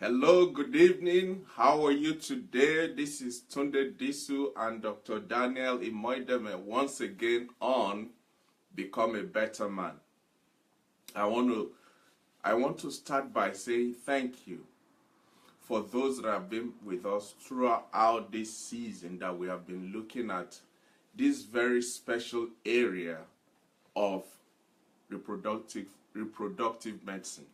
Hello, good evening. How are you today? This is Tunde Disu and Dr. Daniel Imoideme once again on Become a Better Man. I want to start by saying thank you for those that have been with us throughout this season that we have been looking at this very special area of reproductive medicine.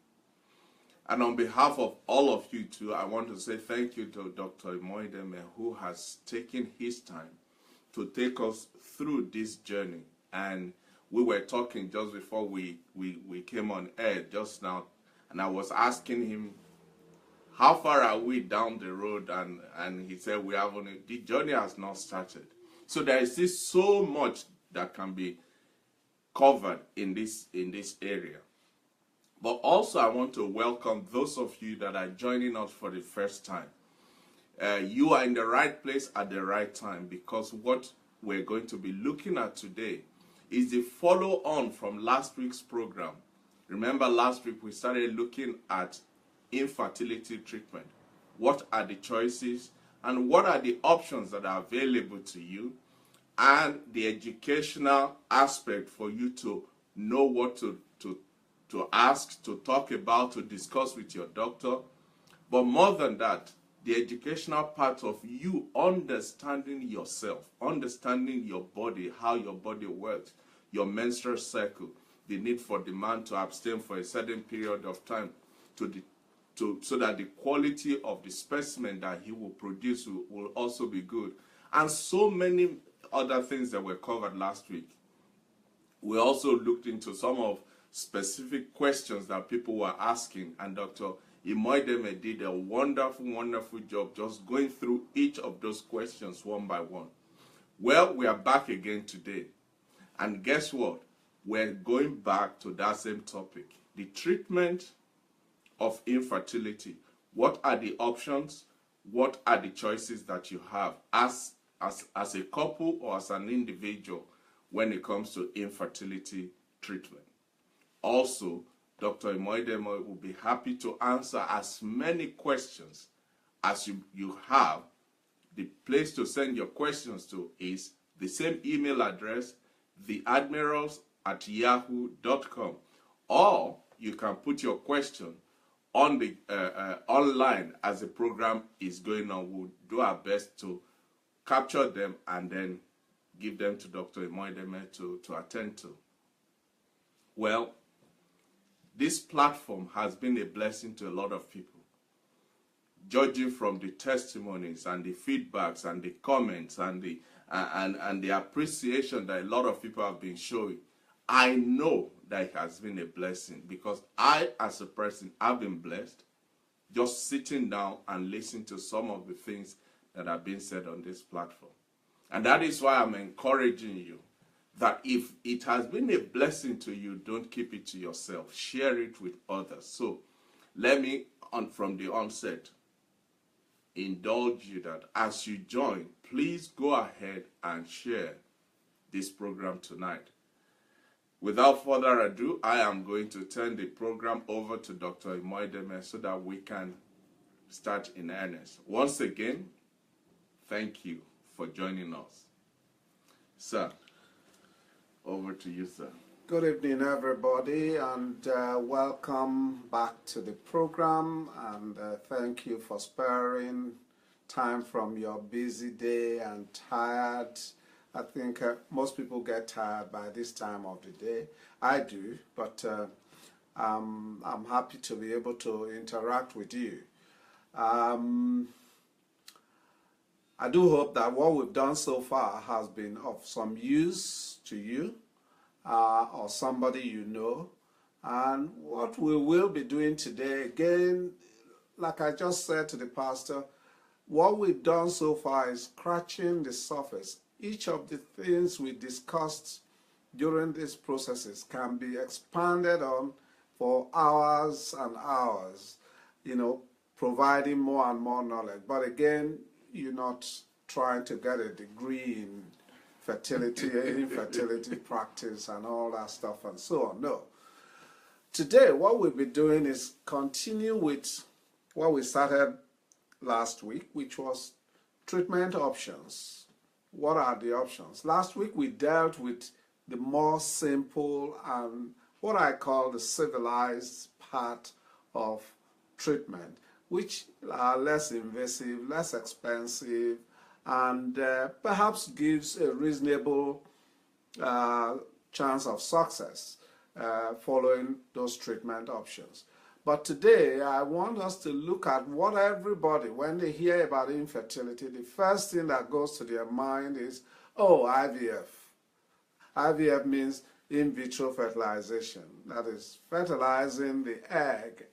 And on behalf of all of you too, I want to say thank you to Dr. Imoideme, who has taken his time to take us through this journey. And we were talking just before we came on air just now, and I was asking him, how far are we down the road? And he said, the journey has not started. So there is still so much that can be covered in this area. But also I want to welcome those of you that are joining us for the first time. You are in the right place at the right time, because what we're going to be looking at today is the follow-on from last week's program. Remember, last week we started looking at infertility treatment. What are the choices and what are the options that are available to you, and the educational aspect for you to know what to ask, to talk about, to discuss with your doctor. But more than that, the educational part of you understanding yourself, understanding your body, how your body works, your menstrual cycle, the need for the man to abstain for a certain period of time so that the quality of the specimen that he will produce will also be good. And so many other things that were covered last week. We also looked into some of specific questions that people were asking, and Dr. Imoideme did a wonderful job just going through each of those questions one by one. Well, we are back again today, and guess what? We're going back to that same topic, the treatment of infertility. What are the options? What are the choices that you have as a couple or as an individual when it comes to infertility treatment? Also, Dr. Imoideme will be happy to answer as many questions as you have. The place to send your questions to is the same email address, theadmirals@yahoo.com. Or you can put your question on the online as the program is going on. We'll do our best to capture them and then give them to Dr. Imoideme to attend to. Well, this platform has been a blessing to a lot of people. Judging from the testimonies and the feedbacks and the comments and the appreciation that a lot of people have been showing, I know that it has been a blessing, because I, as a person, have been blessed just sitting down and listening to some of the things that have been said on this platform. And that is why I'm encouraging you that if it has been a blessing to you, don't keep it to yourself. Share it with others. So let me, from the onset, indulge you that as you join, please go ahead and share this program tonight. Without further ado, I am going to turn the program over to Dr. Imoideme so that we can start in earnest. Once again, thank you for joining us. Sir, over to you, sir. Good evening, everybody, and welcome back to the program. And thank you for sparing time from your busy day and tired. I think most people get tired by this time of the day. I do, but I'm happy to be able to interact with you. I do hope that what we've done so far has been of some use to you or somebody you know. And what we will be doing today, again, like I just said to the pastor, what we've done so far is scratching the surface. Each of the things we discussed during these processes can be expanded on for hours and hours, providing more and more knowledge. But again, you're not trying to get a degree in infertility practice and all that stuff and so on. No. Today, what we'll be doing is continue with what we started last week, which was treatment options. What are the options? Last week we dealt with the more simple and what I call the civilized part of treatment, which are less invasive, less expensive, and perhaps gives a reasonable chance of success following those treatment options. But today, I want us to look at what everybody, when they hear about infertility, the first thing that goes to their mind is, oh, IVF. IVF means in vitro fertilization. That is, fertilizing the egg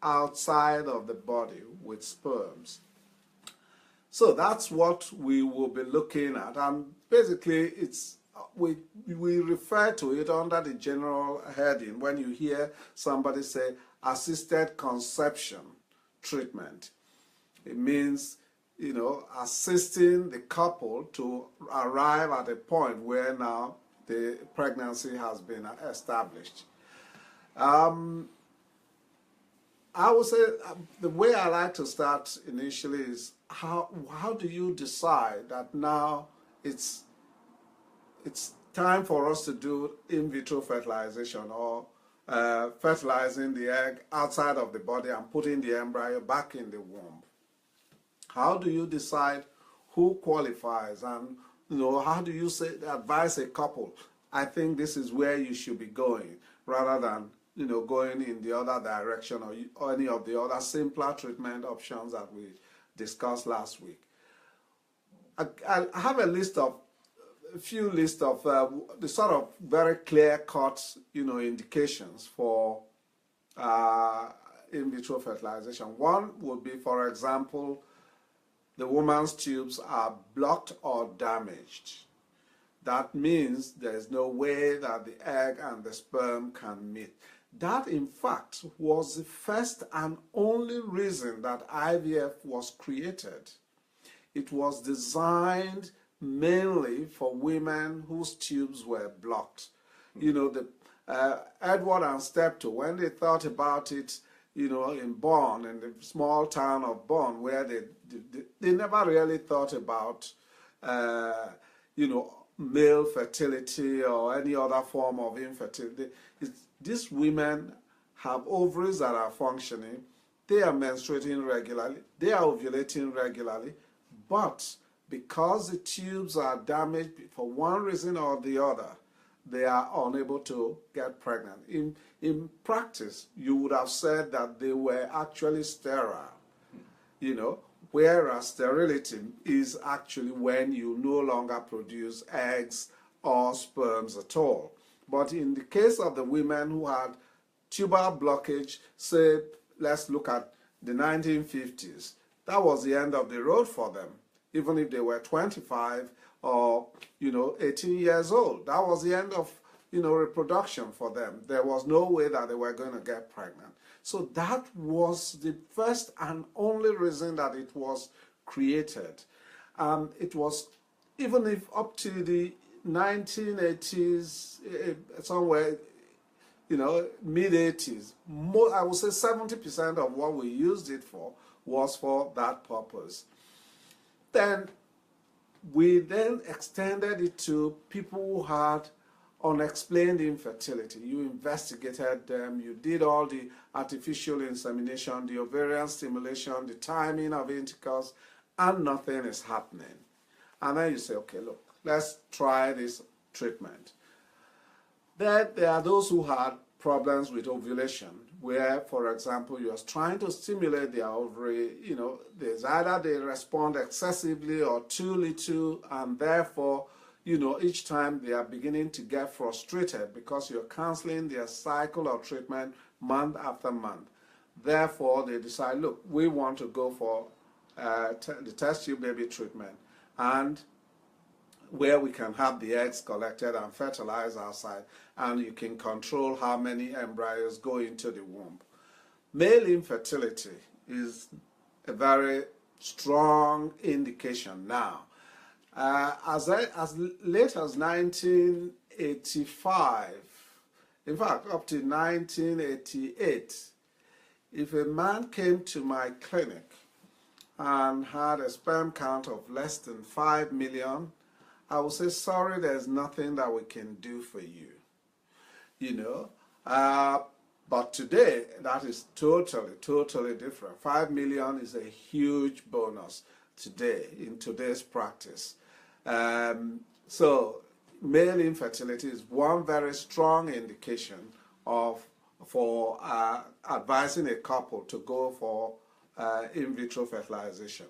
outside of the body with sperms. So that's what we will be looking at. And basically, we refer to it under the general heading when you hear somebody say assisted conception treatment. It means, assisting the couple to arrive at a point where now the pregnancy has been established. I would say the way I like to start initially is how do you decide that now it's time for us to do in vitro fertilization or fertilizing the egg outside of the body and putting the embryo back in the womb? How do you decide who qualifies, and how do you advise a couple, I think this is where you should be going, rather than going in the other direction or any of the other simpler treatment options that we discussed last week? I have a few lists of the sort of very clear-cut, indications for in vitro fertilization. One would be, for example, the woman's tubes are blocked or damaged. That means there's no way that the egg and the sperm can meet. That, in fact, was the first and only reason that IVF was created. It was designed mainly for women whose tubes were blocked. Edward and Steptoe, when they thought about it, in Bonn, in the small town of Bonn, where they never really thought about, male fertility or any other form of infertility. These women have ovaries that are functioning, they are menstruating regularly, they are ovulating regularly, but because the tubes are damaged for one reason or the other, they are unable to get pregnant. In practice, you would have said that they were actually sterile, whereas sterility is actually when you no longer produce eggs or sperms at all. But in the case of the women who had tubal blockage, say, let's look at the 1950s, that was the end of the road for them. Even if they were 25 or, 18 years old, that was the end of, reproduction for them. There was no way that they were going to get pregnant. So that was the first and only reason that it was created. It was, even if up to the 1980s, somewhere, mid-80s, I would say 70% of what we used it for was for that purpose. Then we extended it to people who had unexplained infertility. You investigated them, you did all the artificial insemination, the ovarian stimulation, the timing of intercourse, and nothing is happening. And then you say, okay, look, let's try this treatment. Then there are those who had problems with ovulation, where, for example, you're trying to stimulate their ovary, there's either they respond excessively or too little, and therefore, each time they are beginning to get frustrated because you're canceling their cycle of treatment month after month. Therefore, they decide, look, we want to go for the test tube baby treatment, and where we can have the eggs collected and fertilized outside, and you can control how many embryos go into the womb. Male infertility is a very strong indication now. As late as 1985, in fact, up to 1988, If a man came to my clinic and had a sperm count of less than 5 million, I would say, sorry, there's nothing that we can do for you. You know, but today that is totally different. 5 million is a huge bonus today in today's practice. So male infertility is one very strong indication for advising a couple to go for in vitro fertilization.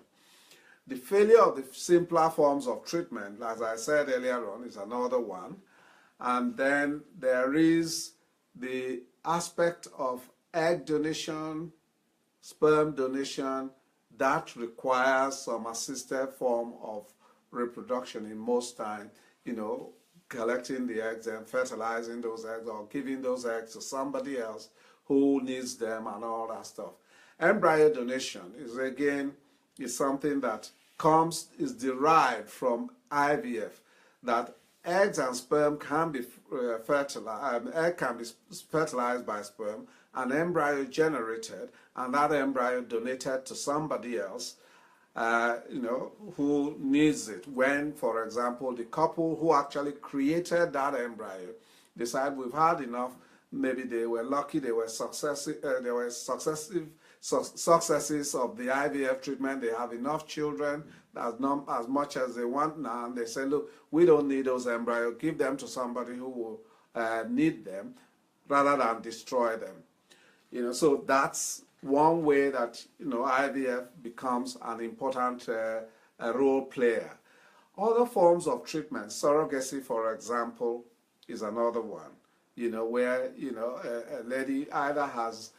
The failure of the simpler forms of treatment, as I said earlier on, is another one. And then there is the aspect of egg donation, sperm donation, that requires some assisted form of reproduction in most time, you know, collecting the eggs and fertilizing those eggs or giving those eggs to somebody else who needs them and all that stuff. Embryo donation is something that is derived from IVF, that eggs and sperm can be fertilized, egg can be fertilized by sperm, an embryo generated, and that embryo donated to somebody else, you know, who needs it. When, for example, the couple who actually created that embryo decide we've had enough, maybe they were lucky, they were successes of the IVF treatment, they have enough children, as much as they want now, and they say, look, we don't need those embryos, give them to somebody who will need them, rather than destroy them. You know, so that's one way that, you know, IVF becomes an important role player. Other forms of treatment, surrogacy, for example, is another one. You know, where, you know, a lady either has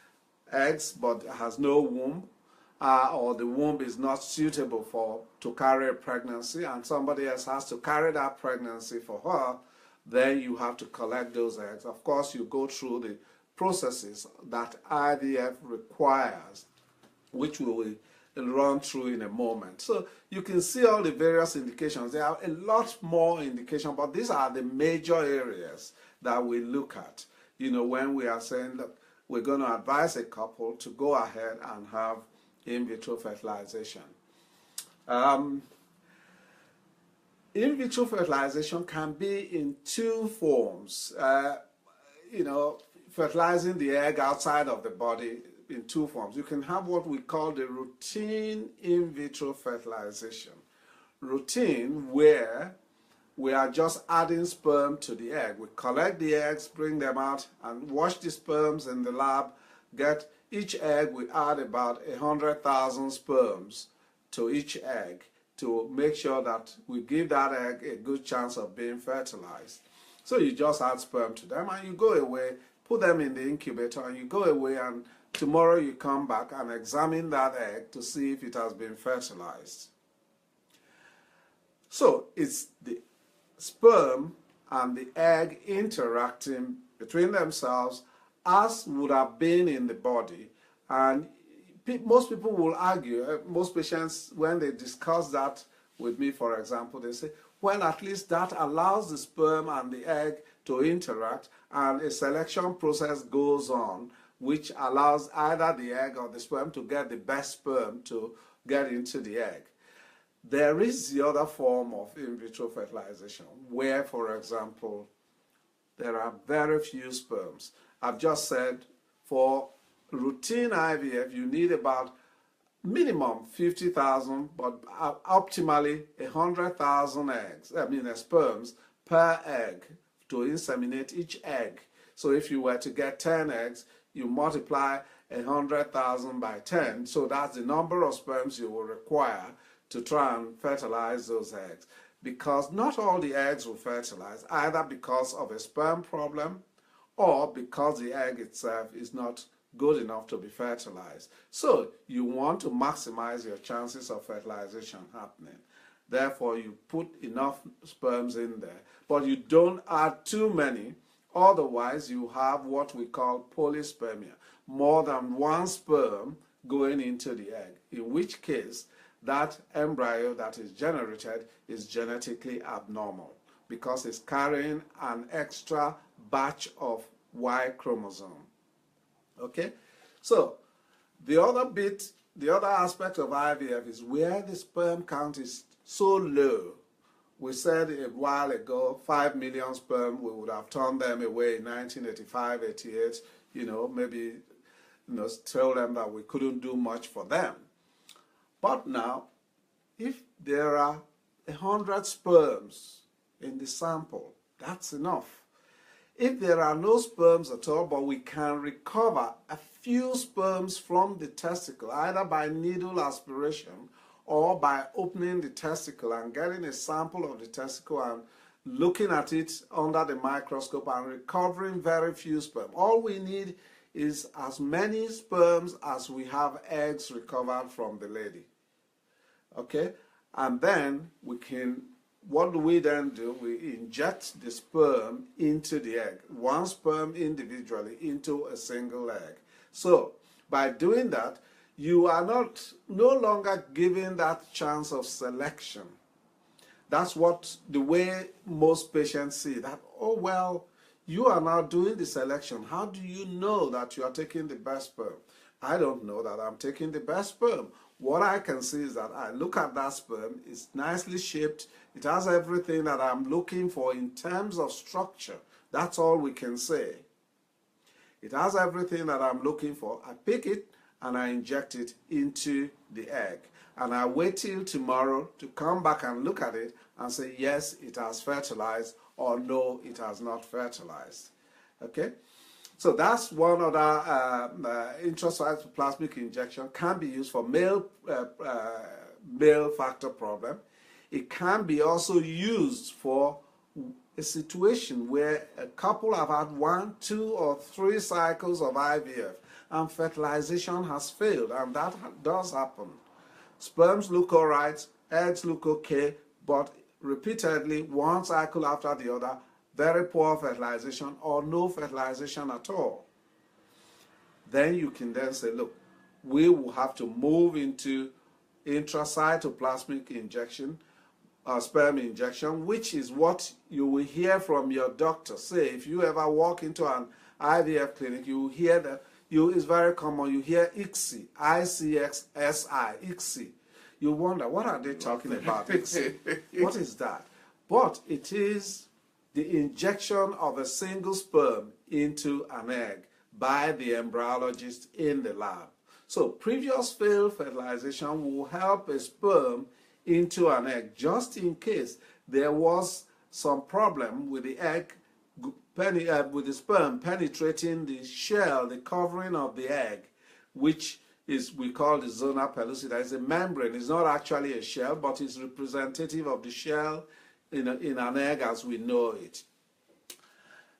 eggs but has no womb, or the womb is not suitable to carry a pregnancy, and somebody else has to carry that pregnancy for her. Then you have to collect those eggs. Of course, you go through the processes that IVF requires, which we will run through in a moment. So you can see all the various indications. There are a lot more indications, but these are the major areas that we look at, you know, when we are saying that we're going to advise a couple to go ahead and have in vitro fertilization. In vitro fertilization can be in two forms. You know, fertilizing the egg outside of the body in two forms. You can have what we call the routine in vitro fertilization. Routine, where we are just adding sperm to the egg. We collect the eggs, bring them out, and wash the sperms in the lab. Get each egg, we add about 100,000 sperms to each egg to make sure that we give that egg a good chance of being fertilized. So you just add sperm to them and you go away, put them in the incubator, and you go away, and tomorrow you come back and examine that egg to see if it has been fertilized. So it's the sperm and the egg interacting between themselves as would have been in the body. And most people will argue, most patients, when they discuss that with me, for example, they say, well, at least that allows the sperm and the egg to interact, and a selection process goes on, which allows either the egg or the sperm to get the best sperm to get into the egg. There is the other form of in vitro fertilization, where, for example, there are very few sperms. I've just said for routine IVF, you need about minimum 50,000, but optimally 100,000 sperms per egg to inseminate each egg. So if you were to get 10 eggs, you multiply 100,000 by 10. So that's the number of sperms you will require to try and fertilize those eggs. Because not all the eggs will fertilize, either because of a sperm problem or because the egg itself is not good enough to be fertilized. So you want to maximize your chances of fertilization happening. Therefore, you put enough sperms in there, but you don't add too many. Otherwise, you have what we call polyspermia, more than one sperm going into the egg, in which case that embryo that is generated is genetically abnormal because it's carrying an extra batch of Y chromosome. Okay? So The other bit, the other aspect of IVF is where the sperm count is so low. We said a while ago, 5 million sperm, we would have turned them away in 1985, 88, maybe, tell them that we couldn't do much for them. But now, if there are 100 sperms in the sample, that's enough. If there are no sperms at all, but we can recover a few sperms from the testicle, either by needle aspiration or by opening the testicle and getting a sample of the testicle and looking at it under the microscope and recovering very few sperm. All we need is as many sperms as we have eggs recovered from the lady. Okay? And then what do we then do? We inject the sperm into the egg, one sperm individually into a single egg. So, by doing that, you are no longer given that chance of selection. That's the way most patients see that, oh, well, you are now doing the selection. How do you know that you are taking the best sperm? I don't know that I'm taking the best sperm. What I can see is that I look at that sperm, it's nicely shaped, it has everything that I'm looking for in terms of structure. That's all we can say. It has everything that I'm looking for. I pick it and I inject it into the egg. And I wait till tomorrow to come back and look at it and say, yes, it has fertilized, or no, it has not fertilized. Okay? So that's one other intracytoplasmic injection. Can be used for male factor problem. It can be also used for a situation where a couple have had 1, 2, or 3 cycles of IVF and fertilization has failed, and that does happen. Sperms look all right, eggs look okay, but repeatedly, one cycle after the other, very poor fertilization or no fertilization at all. Then you can then say, look, we will have to move into intracytoplasmic injection, sperm injection, which is what you will hear from your doctor. Say, if you ever walk into an IVF clinic, you will hear that, it's very common, you hear ICSI, I-C-X-S-I, ICSI. You wonder, what are they talking about, ICSI? What is that? But it is the injection of a single sperm into an egg by the embryologist in the lab. So previous failed fertilization will help a sperm into an egg just in case there was some problem with the egg, with the sperm penetrating the shell, the covering of the egg, which we call the zona pellucida. It's a membrane. It's not actually a shell, but it's representative of the shell in an egg as we know it.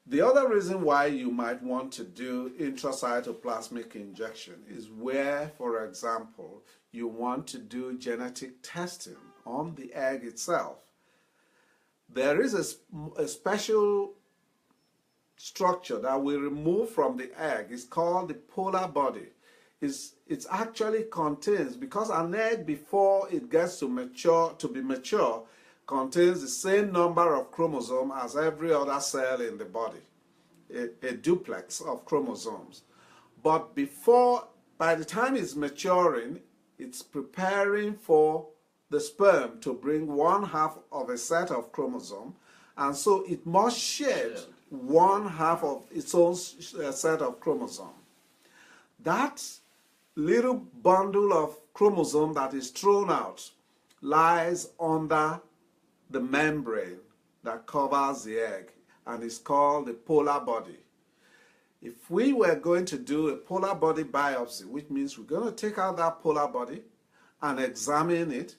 The other reason why you might want to do intracytoplasmic injection is where, for example, you want to do genetic testing on the egg itself. There is a special structure that we remove from the egg. It's called the polar body. It actually contains, because an egg before it gets to be mature, contains the same number of chromosomes as every other cell in the body, a duplex of chromosomes. But by the time it's maturing, it's preparing for the sperm to bring 1/2 of a set of chromosomes, and so it must shed 1/2 of its own set of chromosomes. That little bundle of chromosome that is thrown out lies under the membrane that covers the egg and is called the polar body. If we were going to do a polar body biopsy, which means we're going to take out that polar body and examine it,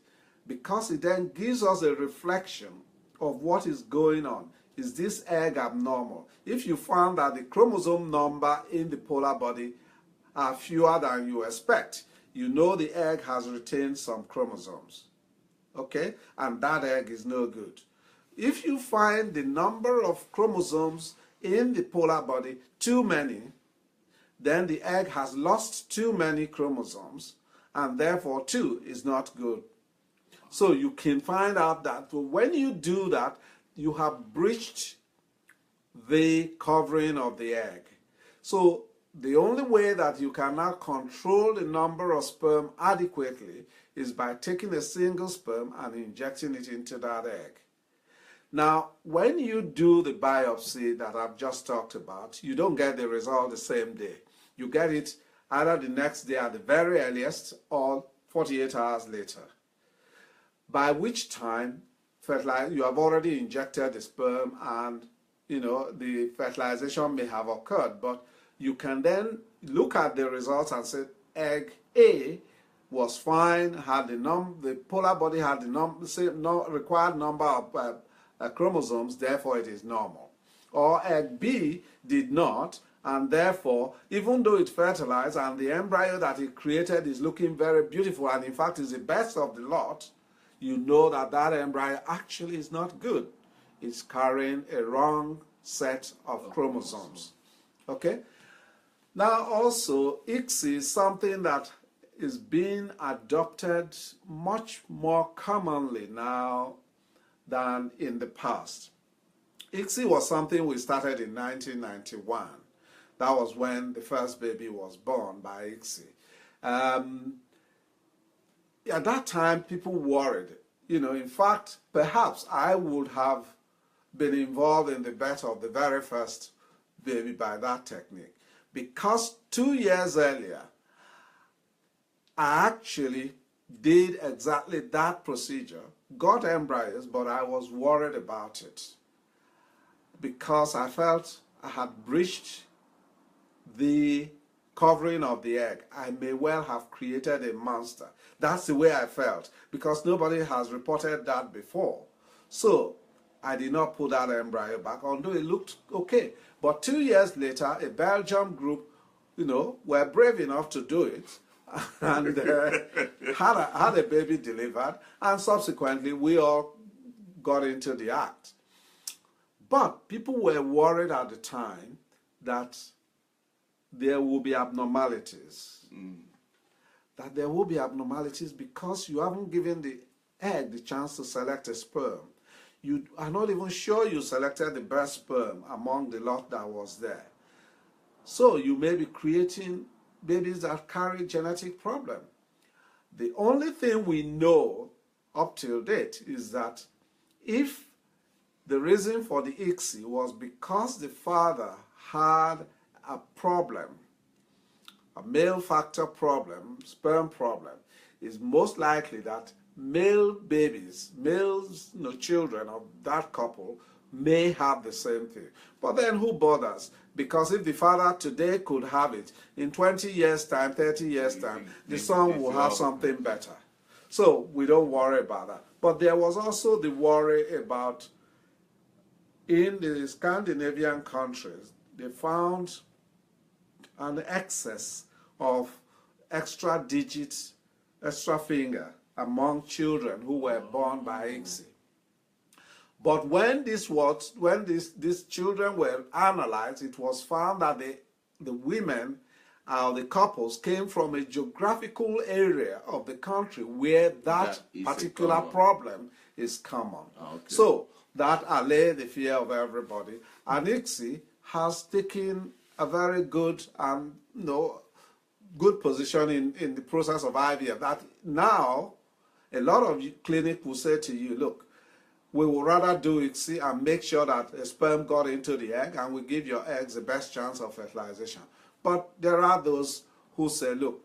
because it then gives us a reflection of what is going on. Is this egg abnormal? If you found that the chromosome number in the polar body are fewer than you expect, you know the egg has retained some chromosomes. Okay? And that egg is no good. If you find the number of chromosomes in the polar body too many, then the egg has lost too many chromosomes, and therefore 2 is not good. So you can find out that when you do that, you have breached the covering of the egg. So the only way that you can now control the number of sperm adequately is by taking a single sperm and injecting it into that egg. Now, when you do the biopsy that I've just talked about, you don't get the result the same day. You get it either the next day at the very earliest or 48 hours later, by which time you have already injected the sperm and the fertilization may have occurred, but you can then look at the results and say egg A was fine, had the polar body had the same required number of chromosomes, therefore it is normal. Or egg B did not, and therefore, even though it fertilized and the embryo that it created is looking very beautiful and in fact is the best of the lot, you know that that embryo actually is not good. It's carrying a wrong set of chromosomes. Okay? Now also, ICSI is something that is being adopted much more commonly now than in the past. ICSI was something we started in 1991. That was when the first baby was born by ICSI. At that time, people worried. In fact, perhaps I would have been involved in the birth of the very first baby by that technique. Because 2 years earlier, I actually did exactly that procedure, got embryos, but I was worried about it because I felt I had breached the covering of the egg. I may well have created a monster. That's the way I felt because nobody has reported that before. So I did not put that embryo back, although it looked okay. But 2 years later, a Belgium group, were brave enough to do it and had a baby delivered, and subsequently we all got into the act. But people were worried at the time that there will be abnormalities. That there will be abnormalities because you haven't given the egg the chance to select a sperm. You are not even sure you selected the best sperm among the lot that was there. So you may be creating babies that carry genetic problem. The only thing we know up till date is that if the reason for the ICSI was because the father had a problem, a male factor problem, sperm problem, is most likely that male babies, children of that couple may have the same thing. But then who bothers? Because if the father today could have it, in 20 years' time, 30 years' time, the son will have something better. So we don't worry about that. But there was also the worry about, in the Scandinavian countries, they found an excess of extra digits, extra finger among children who were born by ICSI. But when these children were analyzed, it was found that the women, the couples, came from a geographical area of the country where that particular problem is common. Okay. So that allayed the fear of everybody. And ICSI has taken a very good good position in the process of IVF. That now a lot of clinics will say to you, look, we will rather do ICSI and make sure that a sperm got into the egg and we give your eggs the best chance of fertilization. But there are those who say, look,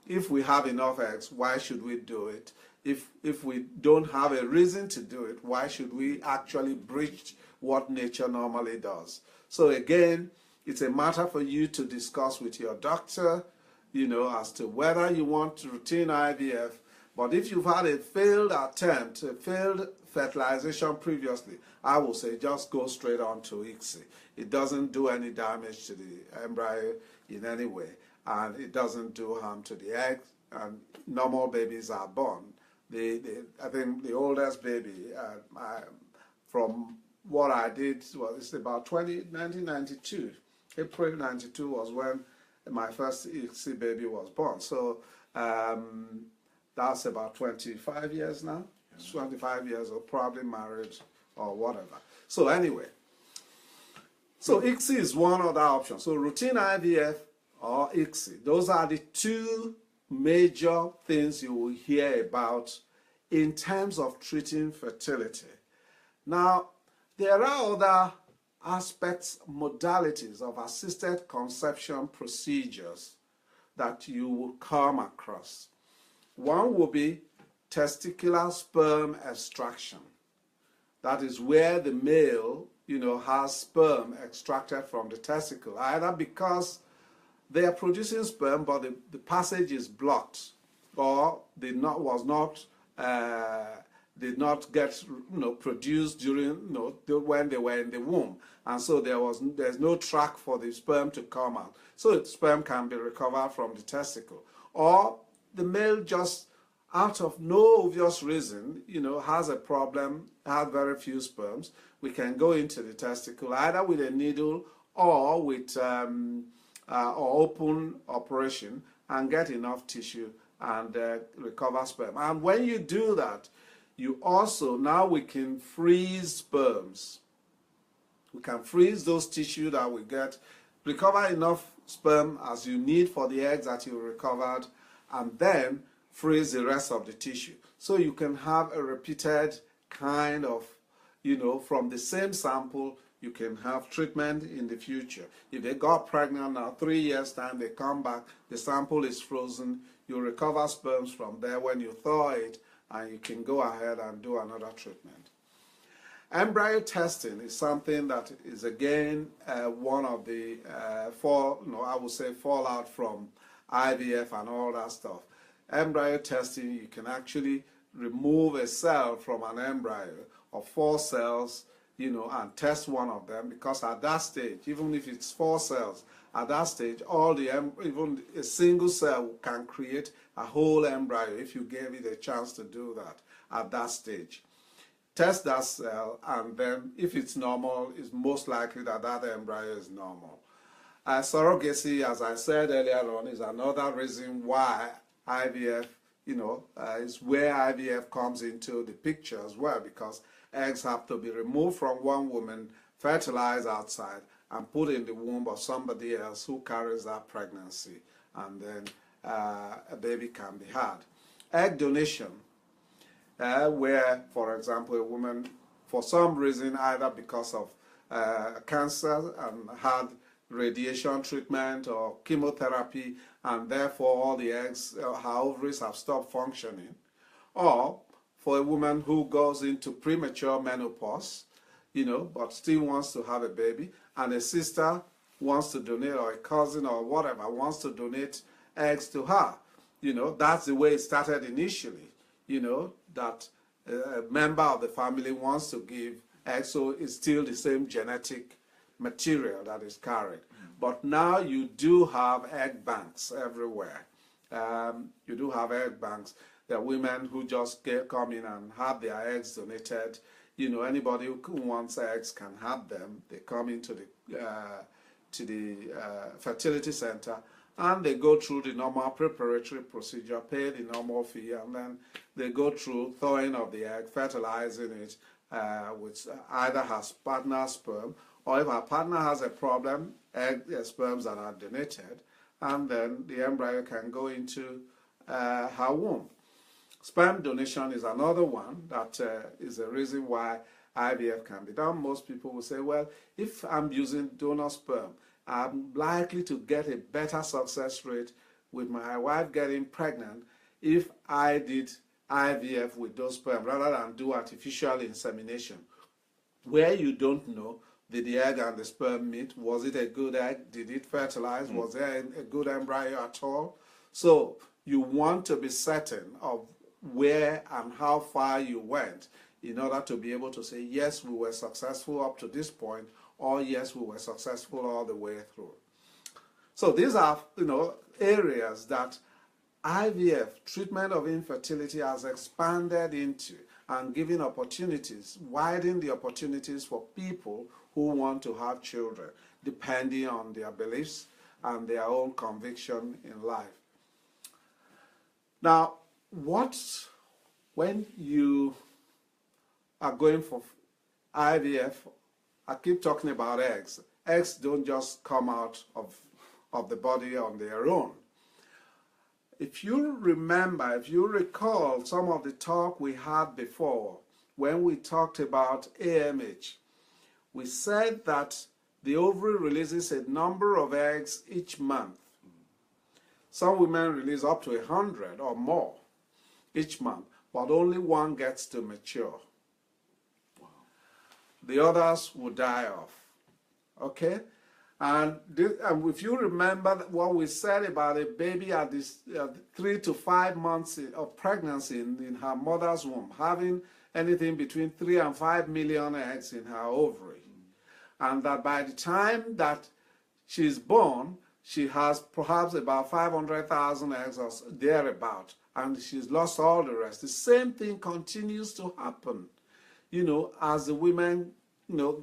if we have enough eggs, why should we do it? If we don't have a reason to do it, why should we actually breach what nature normally does? So again, it's a matter for you to discuss with your doctor, as to whether you want routine IVF. But if you've had a failed attempt, a failed fertilization previously, I will say just go straight on to ICSI. It doesn't do any damage to the embryo in any way, and it doesn't do harm to the egg, and normal babies are born. I think the oldest baby, from what I did, it's about 1992. April 92 was when my first ICSI baby was born. So that's about 25 years now. 25 years old, probably married or whatever. So anyway, so ICSI is one other option. So routine IVF or ICSI. Those are the two major things you will hear about in terms of treating fertility. Now, there are other aspects, modalities of assisted conception procedures that you will come across. One will be testicular sperm extraction. That is where the male, has sperm extracted from the testicle, either because they are producing sperm but the passage is blocked, or did not get produced during when they were in the womb, and so there's no track for the sperm to come out, so the sperm can be recovered from the testicle. Or the male just out of no obvious reason has a problem, has very few sperms. We can go into the testicle either with a needle or with or open operation and get enough tissue and recover sperm. And when you do that, you also, now we can freeze sperms. We can freeze those tissue that we get, recover enough sperm as you need for the eggs that you recovered, and then freeze the rest of the tissue. So you can have a repeated kind of, from the same sample, you can have treatment in the future. If they got pregnant now, 3 years time, they come back, the sample is frozen, you recover sperms from there when you thaw it, and you can go ahead and do another treatment. Embryo testing is something that is again one of the I would say fallout from IVF and all that stuff. Embryo testing, you can actually remove a cell from an embryo of 4 cells, and test one of them, because at that stage, even if it's 4 cells, at that stage, even a single cell can create a whole embryo if you gave it a chance to do that at that stage. Test that cell, and then if it's normal, it's most likely that that embryo is normal. Surrogacy, as I said earlier on, is another reason why IVF, is where IVF comes into the picture as well, because eggs have to be removed from one woman, fertilized outside, and put in the womb of somebody else who carries that pregnancy, and then a baby can be had. Egg donation, where, for example, a woman, for some reason, either because of cancer and had radiation treatment or chemotherapy, and therefore all the eggs, her ovaries have stopped functioning, or for a woman who goes into premature menopause, but still wants to have a baby, and a sister wants to donate, or a cousin or whatever wants to donate eggs to her. That's the way it started initially, that a member of the family wants to give eggs, so it's still the same genetic material that is carried. But now you do have egg banks everywhere. You do have egg banks. There are women who just come in and have their eggs donated. Anybody who wants eggs can have them. They come into the fertility center, and they go through the normal preparatory procedure, pay the normal fee, and then they go through thawing of the egg, fertilizing it with either her partner's sperm, or if her partner has a problem, sperms that are donated, and then the embryo can go into her womb. Sperm donation is another one that is a reason why IVF can be done. Most people will say, well, if I'm using donor sperm, I'm likely to get a better success rate with my wife getting pregnant if I did IVF with those sperm rather than do artificial insemination, where you don't know, did the egg and the sperm meet? Was it a good egg? Did it fertilize? Was there a good embryo at all? So you want to be certain of where and how far you went in order to be able to say, yes, we were successful up to this point, or yes, we were successful all the way through. So these are, areas that IVF, treatment of infertility, has expanded into and giving opportunities, widening the opportunities for people who want to have children, depending on their beliefs and their own conviction in life. Now, when you are going for IVF, I keep talking about eggs. Eggs don't just come out of of the body on their own. If you remember, if you recall some of the talk we had before, when we talked about AMH, we said that the ovary releases a number of eggs each month. Some women release up to 100 or more each month, but only one gets to mature. Wow. The others will die off. Okay? And if you remember what we said about a baby at this 3 to 5 months of pregnancy in her mother's womb, having anything between 3 and 5 million eggs in her ovary, and that by the time that she's born, she has perhaps about 500,000 eggs or thereabout, and she's lost all the rest. The same thing continues to happen, as the women,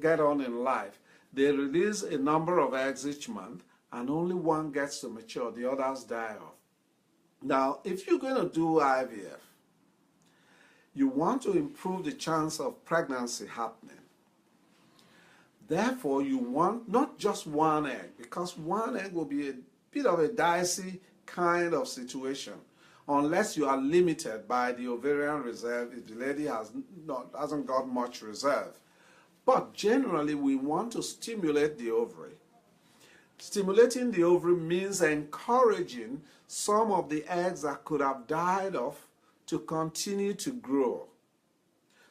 get on in life. They release a number of eggs each month, and only one gets to mature. The others die off. Now, if you're going to do IVF, you want to improve the chance of pregnancy happening. Therefore, you want not just one egg, because one egg will be a bit of a dicey kind of situation, unless you are limited by the ovarian reserve, if the lady hasn't got much reserve. But generally, we want to stimulate the ovary. Stimulating the ovary means encouraging some of the eggs that could have died off to continue to grow.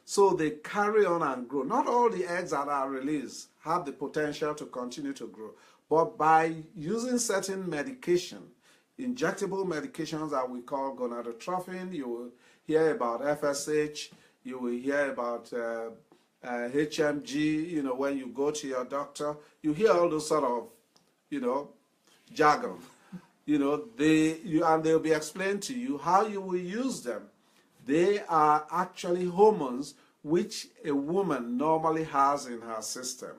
So they carry on and grow. Not all the eggs that are released have the potential to continue to grow. But by using certain medication, injectable medications that we call gonadotropin, you will hear about FSH, you will hear about HMG, when you go to your doctor, you hear all those sort of, jargon. And they'll be explained to you how you will use them. They are actually hormones which a woman normally has in her system.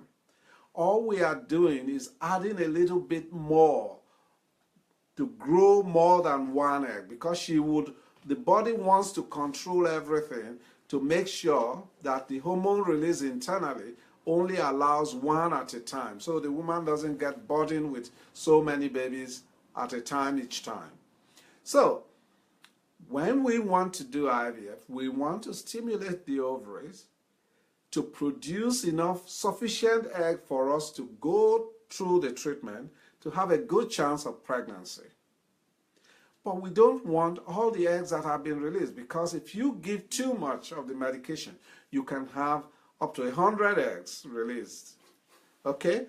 All we are doing is adding a little bit more to grow more than one egg, because the body wants to control everything to make sure that the hormone release internally only allows one at a time, so the woman doesn't get burdened with so many babies at a time each time. So, when we want to do IVF, we want to stimulate the ovaries to produce enough sufficient egg for us to go through the treatment to have a good chance of pregnancy. But we don't want all the eggs that have been released, because if you give too much of the medication, you can have up to 100 eggs released. Okay?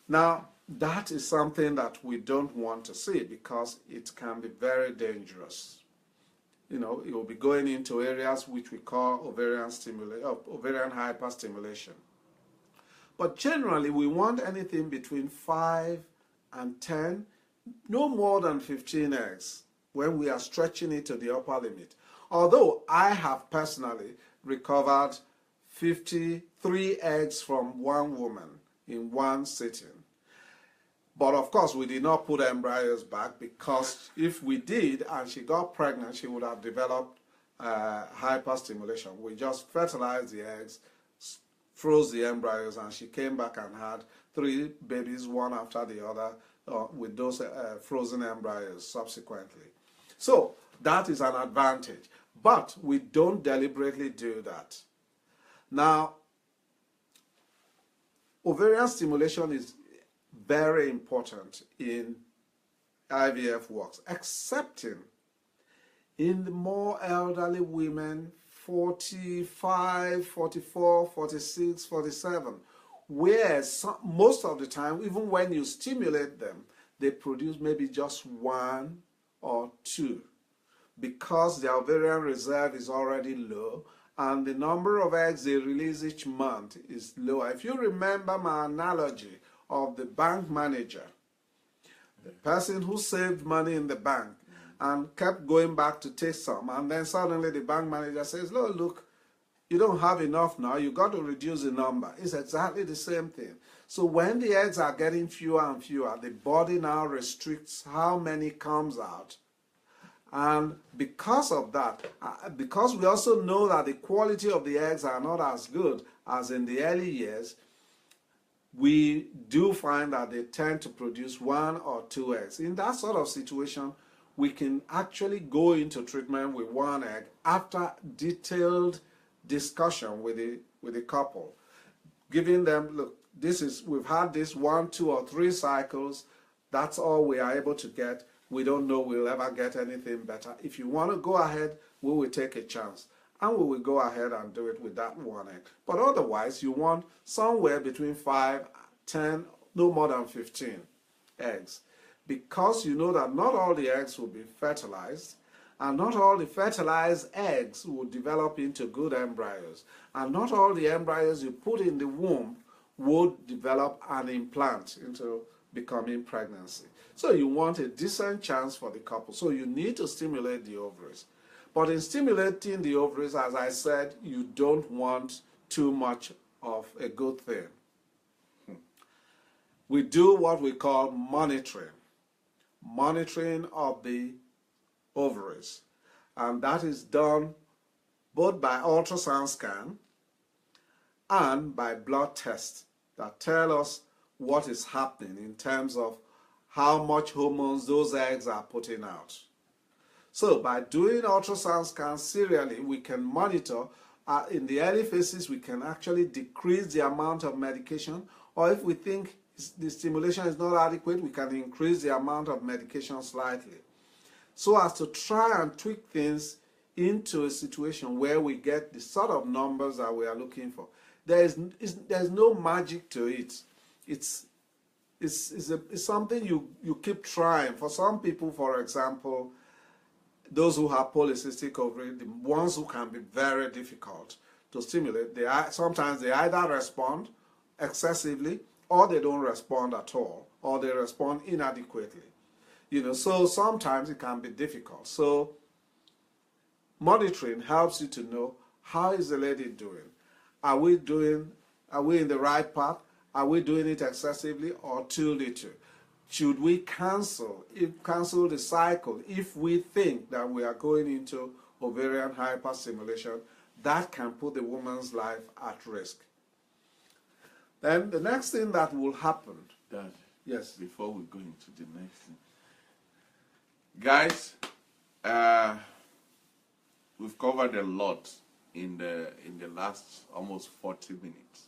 Now, that is something that we don't want to see, because it can be very dangerous. It will be going into areas which we call ovarian hyperstimulation. But generally, we want anything between 5 and 10, no more than 15 eggs when we are stretching it to the upper limit. Although I have personally recovered 53 eggs from one woman in one sitting. But of course, we did not put embryos back, because if we did and she got pregnant, she would have developed hyperstimulation. We just fertilized the eggs, froze the embryos, and she came back and had 3 babies, one after the other, with those frozen embryos subsequently. So that is an advantage. But we don't deliberately do that. Now, ovarian stimulation is very important in IVF works, excepting in the more elderly women, 45, 44, 46, 47, where most of the time, even when you stimulate them, they produce maybe just 1 or 2, because their ovarian reserve is already low, and the number of eggs they release each month is lower. If you remember my analogy of the bank manager, the person who saved money in the bank and kept going back to take some, and then suddenly the bank manager says, look, you don't have enough now, you got to reduce the number. It's exactly the same thing. So when the eggs are getting fewer and fewer, the body now restricts how many comes out. And because of that, because we also know that the quality of the eggs are not as good as in the early years, we do find that they tend to produce 1 or 2 eggs. In that sort of situation, we can actually go into treatment with 1 egg after detailed discussion with the couple, giving them, look, we've had this 1, 2, or 3 cycles. That's all we are able to get. We don't know we'll ever get anything better. If you want to go ahead, we will take a chance. And we will go ahead and do it with that 1 egg. But otherwise, you want somewhere between 5, 10, no more than 15 eggs. Because you know that not all the eggs will be fertilized, and not all the fertilized eggs will develop into good embryos, and not all the embryos you put in the womb would develop and implant into becoming pregnancy. So you want a decent chance for the couple. So you need to stimulate the ovaries. But in stimulating the ovaries, as I said, you don't want too much of a good thing. We do what we call monitoring of the ovaries. And that is done both by ultrasound scan and by blood tests that tell us what is happening in terms of how much hormones those eggs are putting out. So by doing ultrasound scans serially, we can monitor. In the early phases, we can actually decrease the amount of medication, or if we think the stimulation is not adequate, we can increase the amount of medication slightly, so as to try and tweak things into a situation where we get the sort of numbers that we are looking for. There's no magic to it. It's something you keep trying. For some people, for example, those who have polycystic ovary, the ones who can be very difficult to stimulate, sometimes they either respond excessively, or they don't respond at all, or they respond inadequately. So sometimes it can be difficult. So monitoring helps you to know, how is the lady doing? Are we in the right path? Are we doing it excessively or too little? Should we cancel the cycle if we think that we are going into ovarian hyperstimulation? That can put the woman's life at risk. Then the next thing that will happen. Dad, yes. Before we go into the next thing, guys, we've covered a lot in the last almost 40 minutes.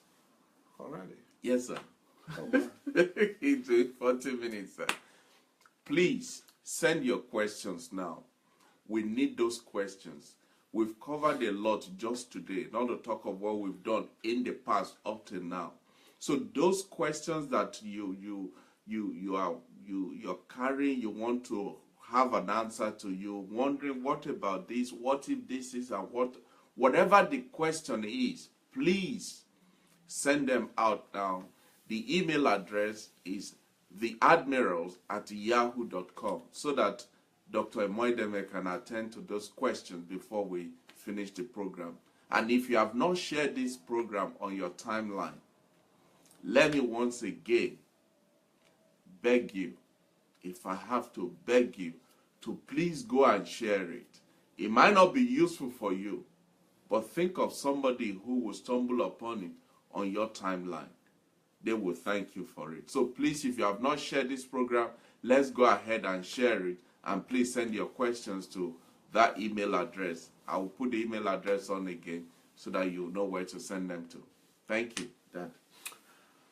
Already? Yes, sir. Into 40 minutes, sir. Please send your questions now. We need those questions. We've covered a lot just today, not to talk of what we've done in the past up to now. So those questions that you're carrying, you want to have an answer to, you wondering, what about this? What if this is, and whatever the question is, please send them out now. The email address is theadmirals@yahoo.com, so that Dr. Emoideme can attend to those questions before we finish the program. And if you have not shared this program on your timeline, let me once again beg you, if I have to beg you, to please go and share it. It might not be useful for you, but think of somebody who will stumble upon it on your timeline. They will thank you for it. So please, if you have not shared this program, let's go ahead and share it. And please send your questions to that email address. I will put the email address on again so that you know where to send them to. Thank you, Dad.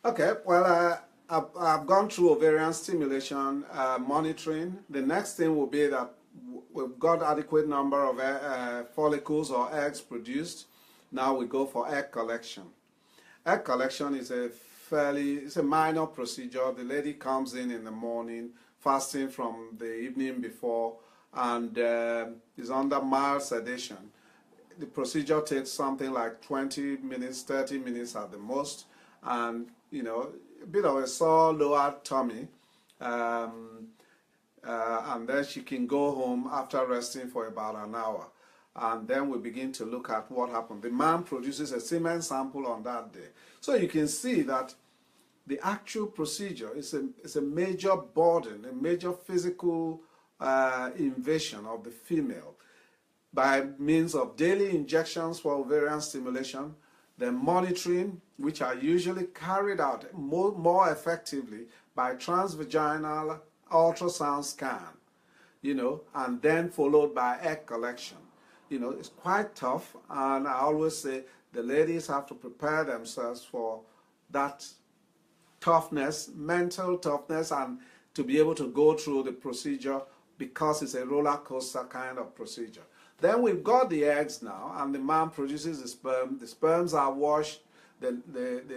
Okay, well, I've gone through ovarian stimulation monitoring. The next thing will be that we've got adequate number of follicles or eggs produced. Now we go for egg collection. Egg collection is it's a minor procedure. The lady comes in the morning, fasting from the evening before, and is under mild sedation. The procedure takes something like 20 minutes, 30 minutes at the most, and a bit of a sore lower tummy, and then she can go home after resting for about an hour. And then we begin to look at what happened. The man produces a semen sample on that day. So you can see that the actual procedure is a major burden, a major physical invasion of the female by means of daily injections for ovarian stimulation, then monitoring, which are usually carried out more effectively by transvaginal ultrasound scan, and then followed by egg collection. It's quite tough, and I always say the ladies have to prepare themselves for that toughness, mental toughness, and to be able to go through the procedure, because it's a roller coaster kind of procedure. Then we've got the eggs now, and the man produces the sperm. The sperms are washed. The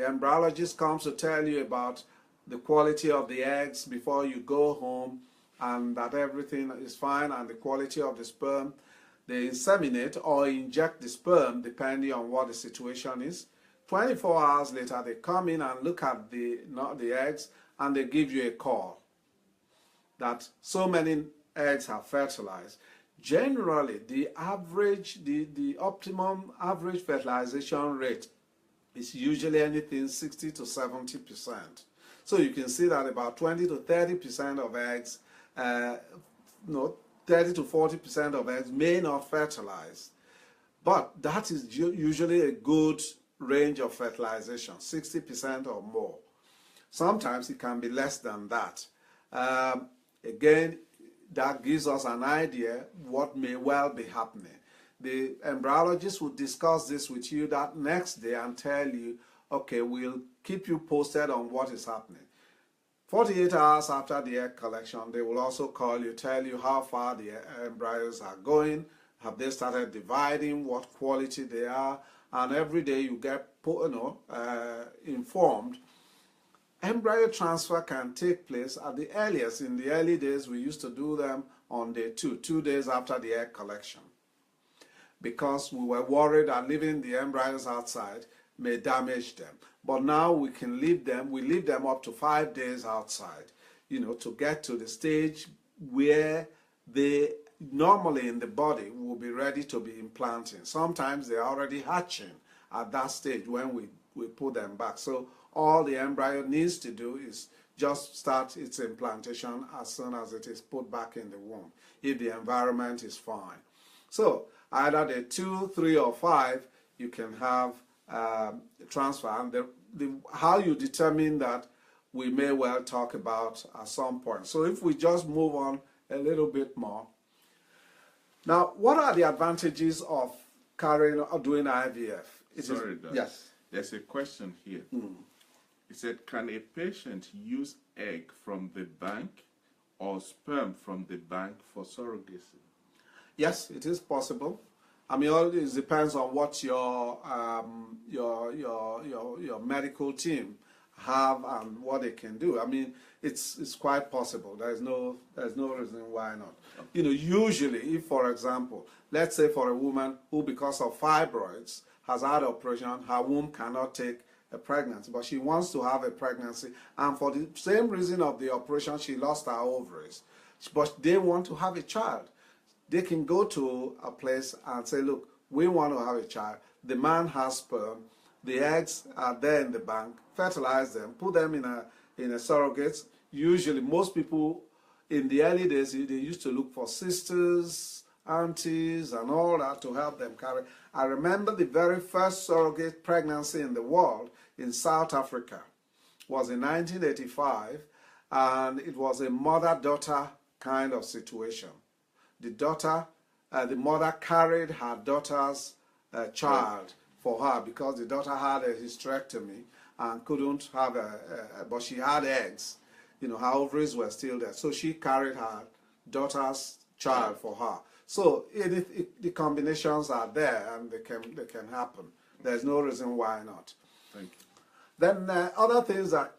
embryologist comes to tell you about the quality of the eggs before you go home, and that everything is fine, and the quality of the sperm. They inseminate or inject the sperm depending on what the situation is. 24 hours later, they come in and look at the eggs, and they give you a call that so many eggs have fertilized. Generally, the optimum average fertilization rate is usually anything 60 to 70%. So you can see that about 20 to 30% of eggs, 30 to 40% of eggs may not fertilize. But that is usually a good range of fertilization, 60% or more. Sometimes it can be less than that. Again, that gives us an idea what may well be happening. The embryologist will discuss this with you that next day and tell you, okay, we'll keep you posted on what is happening. 48 hours after the egg collection, they will also call you, tell you how far the embryos are going, have they started dividing, what quality they are, and every day you get informed. Embryo transfer can take place at the earliest. In the early days, we used to do them on day 2 days after the egg collection, because we were worried that leaving the embryos outside may damage them. But now we can leave them. We leave them up to 5 days outside, to get to the stage where they normally in the body will be ready to be implanting. Sometimes they're already hatching at that stage when we put them back. So all the embryo needs to do is just start its implantation as soon as it is put back in the womb, if the environment is fine. So either day 2, 3, or 5, you can have transfer. And how you determine that, we may well talk about at some point. So if we just move on a little bit more. Now, what are the advantages of carrying or doing IVF? Yes. There's a question here. It said, can a patient use egg from the bank or sperm from the bank for surrogacy? Yes, it is possible. I mean, it depends on what your medical team have and what they can do. I mean, it's quite possible. There's no reason why not. Usually, if, for example, let's say for a woman who, because of fibroids, has had operation, her womb cannot take a pregnancy, but she wants to have a pregnancy, and for the same reason of the operation, she lost her ovaries, but they want to have a child. They can go to a place and say, look, we want to have a child. The man has sperm. The eggs are there in the bank. Fertilize them. Put them in a surrogate. Usually, most people in the early days, they used to look for sisters, aunties, and all that to help them carry. I remember the very first surrogate pregnancy in the world in South Africa was in 1985, and it was a mother-daughter kind of situation. The mother carried her daughter's child for her because the daughter had a hysterectomy and couldn't have but she had eggs. Her ovaries were still there. So she carried her daughter's child for her. So the combinations are there and they can happen. There's no reason why not. Thank you. Then other things that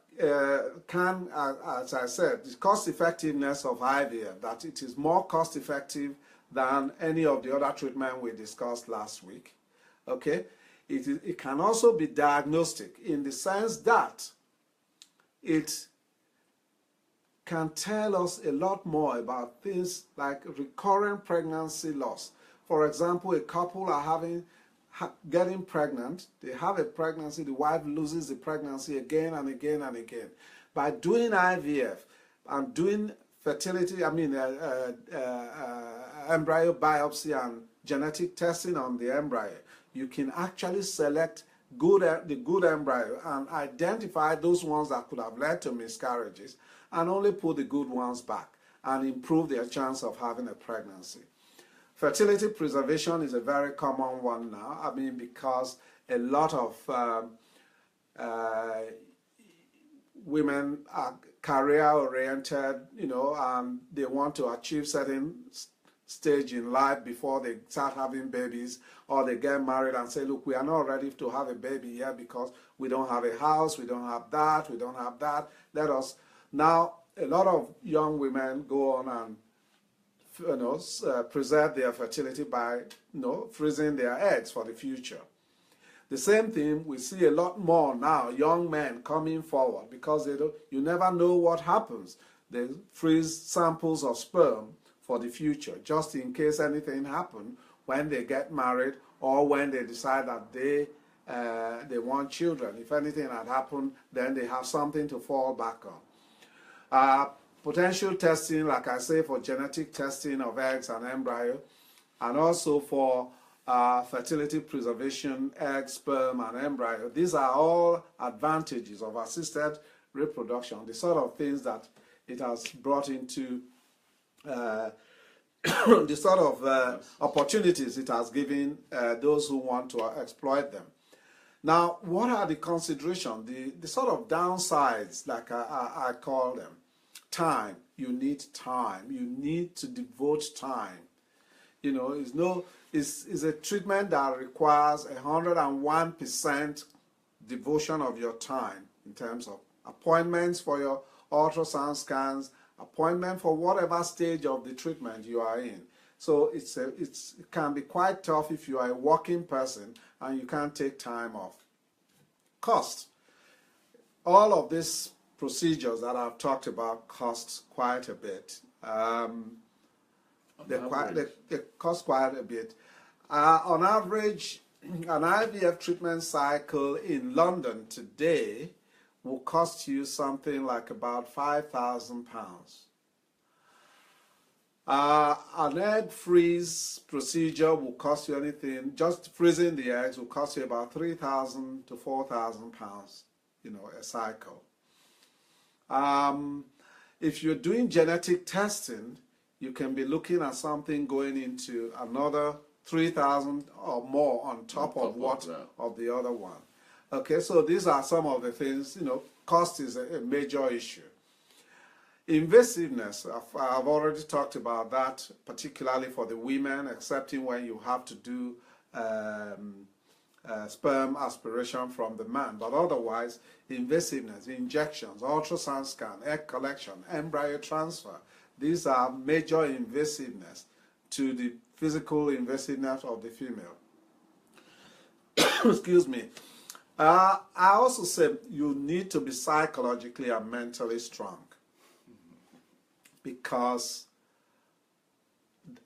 can, as I said, the cost effectiveness of IVF, that it is more cost effective than any of the other treatment we discussed last week. Okay, it can also be diagnostic in the sense that it can tell us a lot more about things like recurrent pregnancy loss. For example, a couple are getting pregnant, they have a pregnancy, the wife loses the pregnancy again and again and again. By doing IVF and doing fertility, embryo biopsy and genetic testing on the embryo, you can actually select the good embryo and identify those ones that could have led to miscarriages and only put the good ones back and improve their chance of having a pregnancy. Fertility preservation is a very common one now. I mean, because a lot of women are career-oriented, and they want to achieve certain stage in life before they start having babies, or they get married and say, look, we are not ready to have a baby yet because we don't have a house, we don't have that, we don't have that. Let us now. A lot of young women go on and preserve their fertility by freezing their eggs for the future. The same thing we see a lot more now, young men coming forward because you never know what happens. They freeze samples of sperm for the future, just in case anything happens when they get married or when they decide that they want children. If anything had happened, then they have something to fall back on. Potential testing, like I say, for genetic testing of eggs and embryo, and also for fertility preservation, egg, sperm, and embryo. These are all advantages of assisted reproduction, the sort of things that it has brought into the sort of opportunities it has given those who want to exploit them. Now, what are the considerations, the sort of downsides, like I call them? Time. You need time. You need to devote time. It's a treatment that requires 101% devotion of your time in terms of appointments for your ultrasound scans, appointment for whatever stage of the treatment you are in. So it can be quite tough if you are a working person and you can't take time off. Cost. All of these procedures that I've talked about cost quite a bit. They cost quite a bit. On average, an IVF treatment cycle in London today will cost you something like about £5,000. An egg freeze procedure will cost you anything, just freezing the eggs will cost you about £3,000 to £4,000, a cycle. If you're doing genetic testing, you can be looking at something going into another 3,000 or more on top of the other one. Okay, so these are some of the things. Cost is a major issue. Invasiveness, I've already talked about that, particularly for the women, excepting when you have to do sperm aspiration from the man. But otherwise, invasiveness, injections, ultrasound scan, egg collection, embryo transfer, these are major invasiveness to the physical invasiveness of the female. Excuse me. I also said you need to be psychologically and mentally strong, because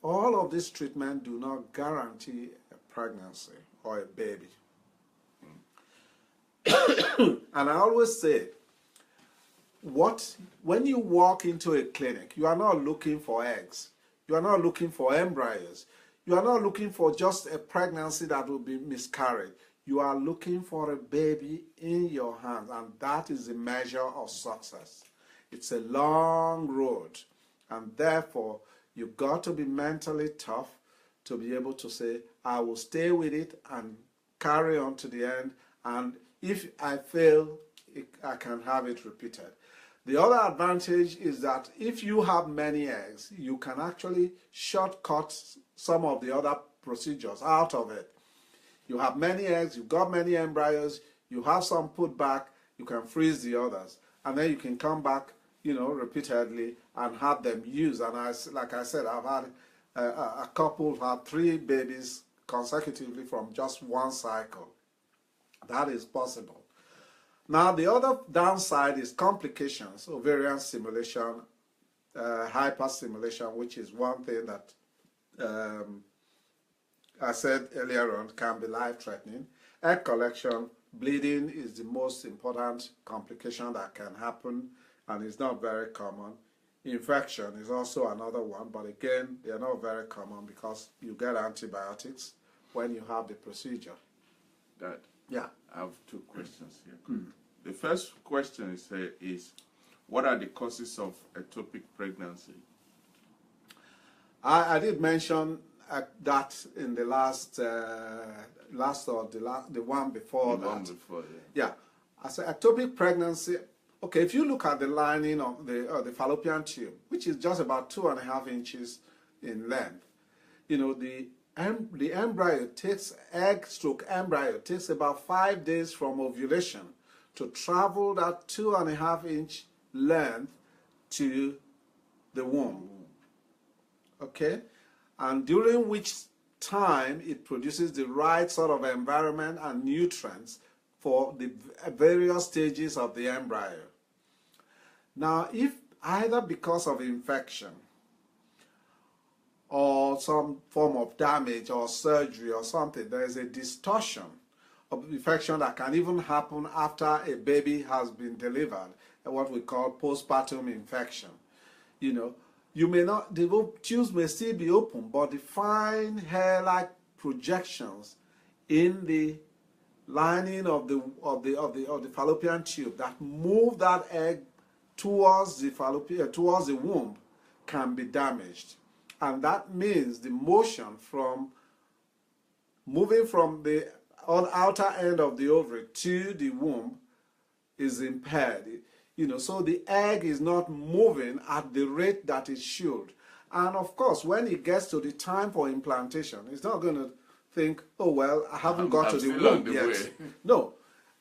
all of this treatment do not guarantee a pregnancy or a baby. And I always say, when you walk into a clinic, you are not looking for eggs. You are not looking for embryos. You are not looking for just a pregnancy that will be miscarried. You are looking for a baby in your hands, and that is the measure of success. It's a long road, and therefore you've got to be mentally tough to be able to say, I will stay with it and carry on to the end, and if I fail, I can have it repeated. The other advantage is that if you have many eggs, you can actually shortcut some of the other procedures out of it. You have many eggs, you've got many embryos, you have some put back, you can freeze the others, and then you can come back, repeatedly and have them used. And like I said, I've had a couple who had 3 babies consecutively from just one cycle. That is possible. Now, the other downside is complications, ovarian stimulation, hyperstimulation, which is one thing that I said earlier on can be life-threatening. Egg collection, bleeding is the most important complication that can happen, and it's not very common. Infection is also another one, but again, they're not very common because you get antibiotics when you have the procedure. Yeah. I have two questions here. The first question is what are the causes of ectopic pregnancy? I did mention that in the last the one before The that. one before, yeah. Yeah. I said ectopic pregnancy. Okay, if you look at the lining of the fallopian tube, which is just about 2.5 inches in length, you know, the embryo takes, embryo takes about 5 days from ovulation to travel that 2.5 inch length to the womb. Okay? And during which time it produces the right sort of environment and nutrients for the various stages of the embryo. Now, if either because of infection or some form of damage or surgery or something, there is a distortion of infection that can even happen after a baby has been delivered, what we call postpartum infection. You know, you may not, the tubes may still be open, but the fine hair-like projections in the lining of the fallopian tube that move that egg towards the womb can be damaged. And that means the motion from moving from the outer end of the ovary to the womb is impaired. You know, so the egg is not moving at the rate that it should. And of course, when it gets to the time for implantation, it's not going to think, oh, well, I haven't got to the womb yet. No,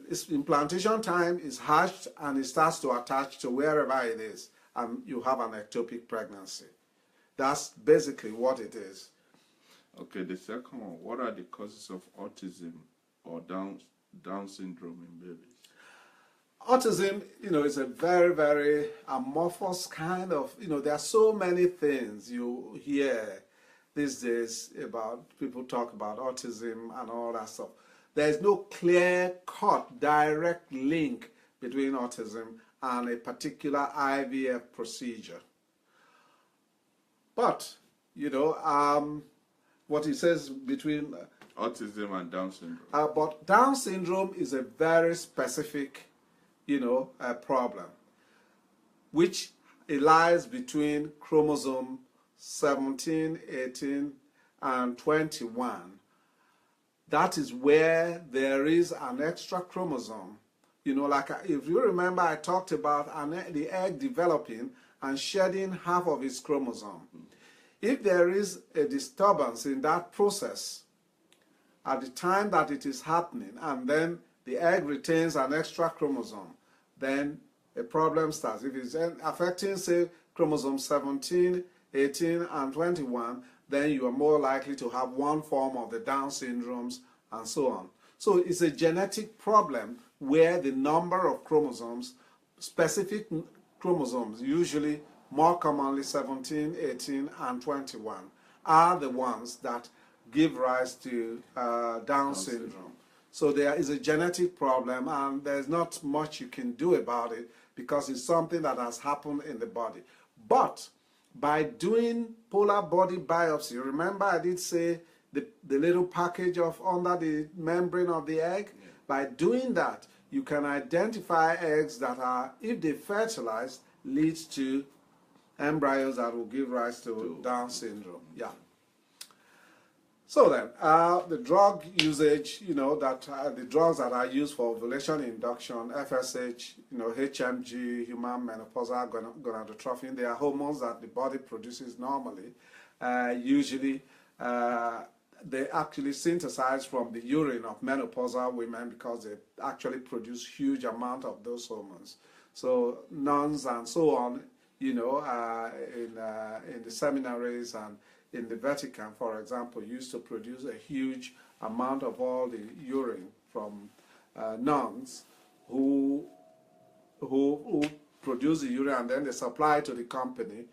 its implantation time is hatched and it starts to attach to wherever it is, and you have an ectopic pregnancy. That's basically what it is. Okay, the second one, what are the causes of autism or Down syndrome in babies? Autism, you know, is a very, very amorphous kind of, you know, there are so many things you hear these days about, people talk about autism and all that stuff. There is no clear-cut, direct link between autism and a particular IVF procedure. But, you know, what he says between autism and Down syndrome. But Down syndrome is a very specific, you know, problem, which lies between chromosome 17, 18, and 21. That is where there is an extra chromosome. You know, like if you remember, I talked about the egg developing and shedding half of its chromosome. If there is a disturbance in that process at the time that it is happening, and then the egg retains an extra chromosome, then a problem starts. If it's affecting, say, chromosome 17, 18, and 21, then you are more likely to have one form of the Down syndromes and so on. So it's a genetic problem where the number of chromosomes, specific chromosomes, usually more commonly 17, 18, and 21, are the ones that give rise to Down syndrome. So there is a genetic problem, and there's not much you can do about it because it's something that has happened in the body. But by doing polar body biopsy, remember I did say the little package of under the membrane of the egg? Yeah. By doing that, you can identify eggs that are, if they fertilize, leads to embryos that will give rise to Down syndrome. Yeah. So then, the drug usage, you know, that the drugs that are used for ovulation induction, FSH, you know, HMG, human menopausal gonadotrophin, they are hormones that the body produces normally. Usually, they actually synthesize from the urine of menopausal women because they actually produce huge amount of those hormones. So nuns and so on, you know, in the seminaries and in the Vatican, for example, used to produce a huge amount of all the urine from nuns who produce the urine, and then they supply to the company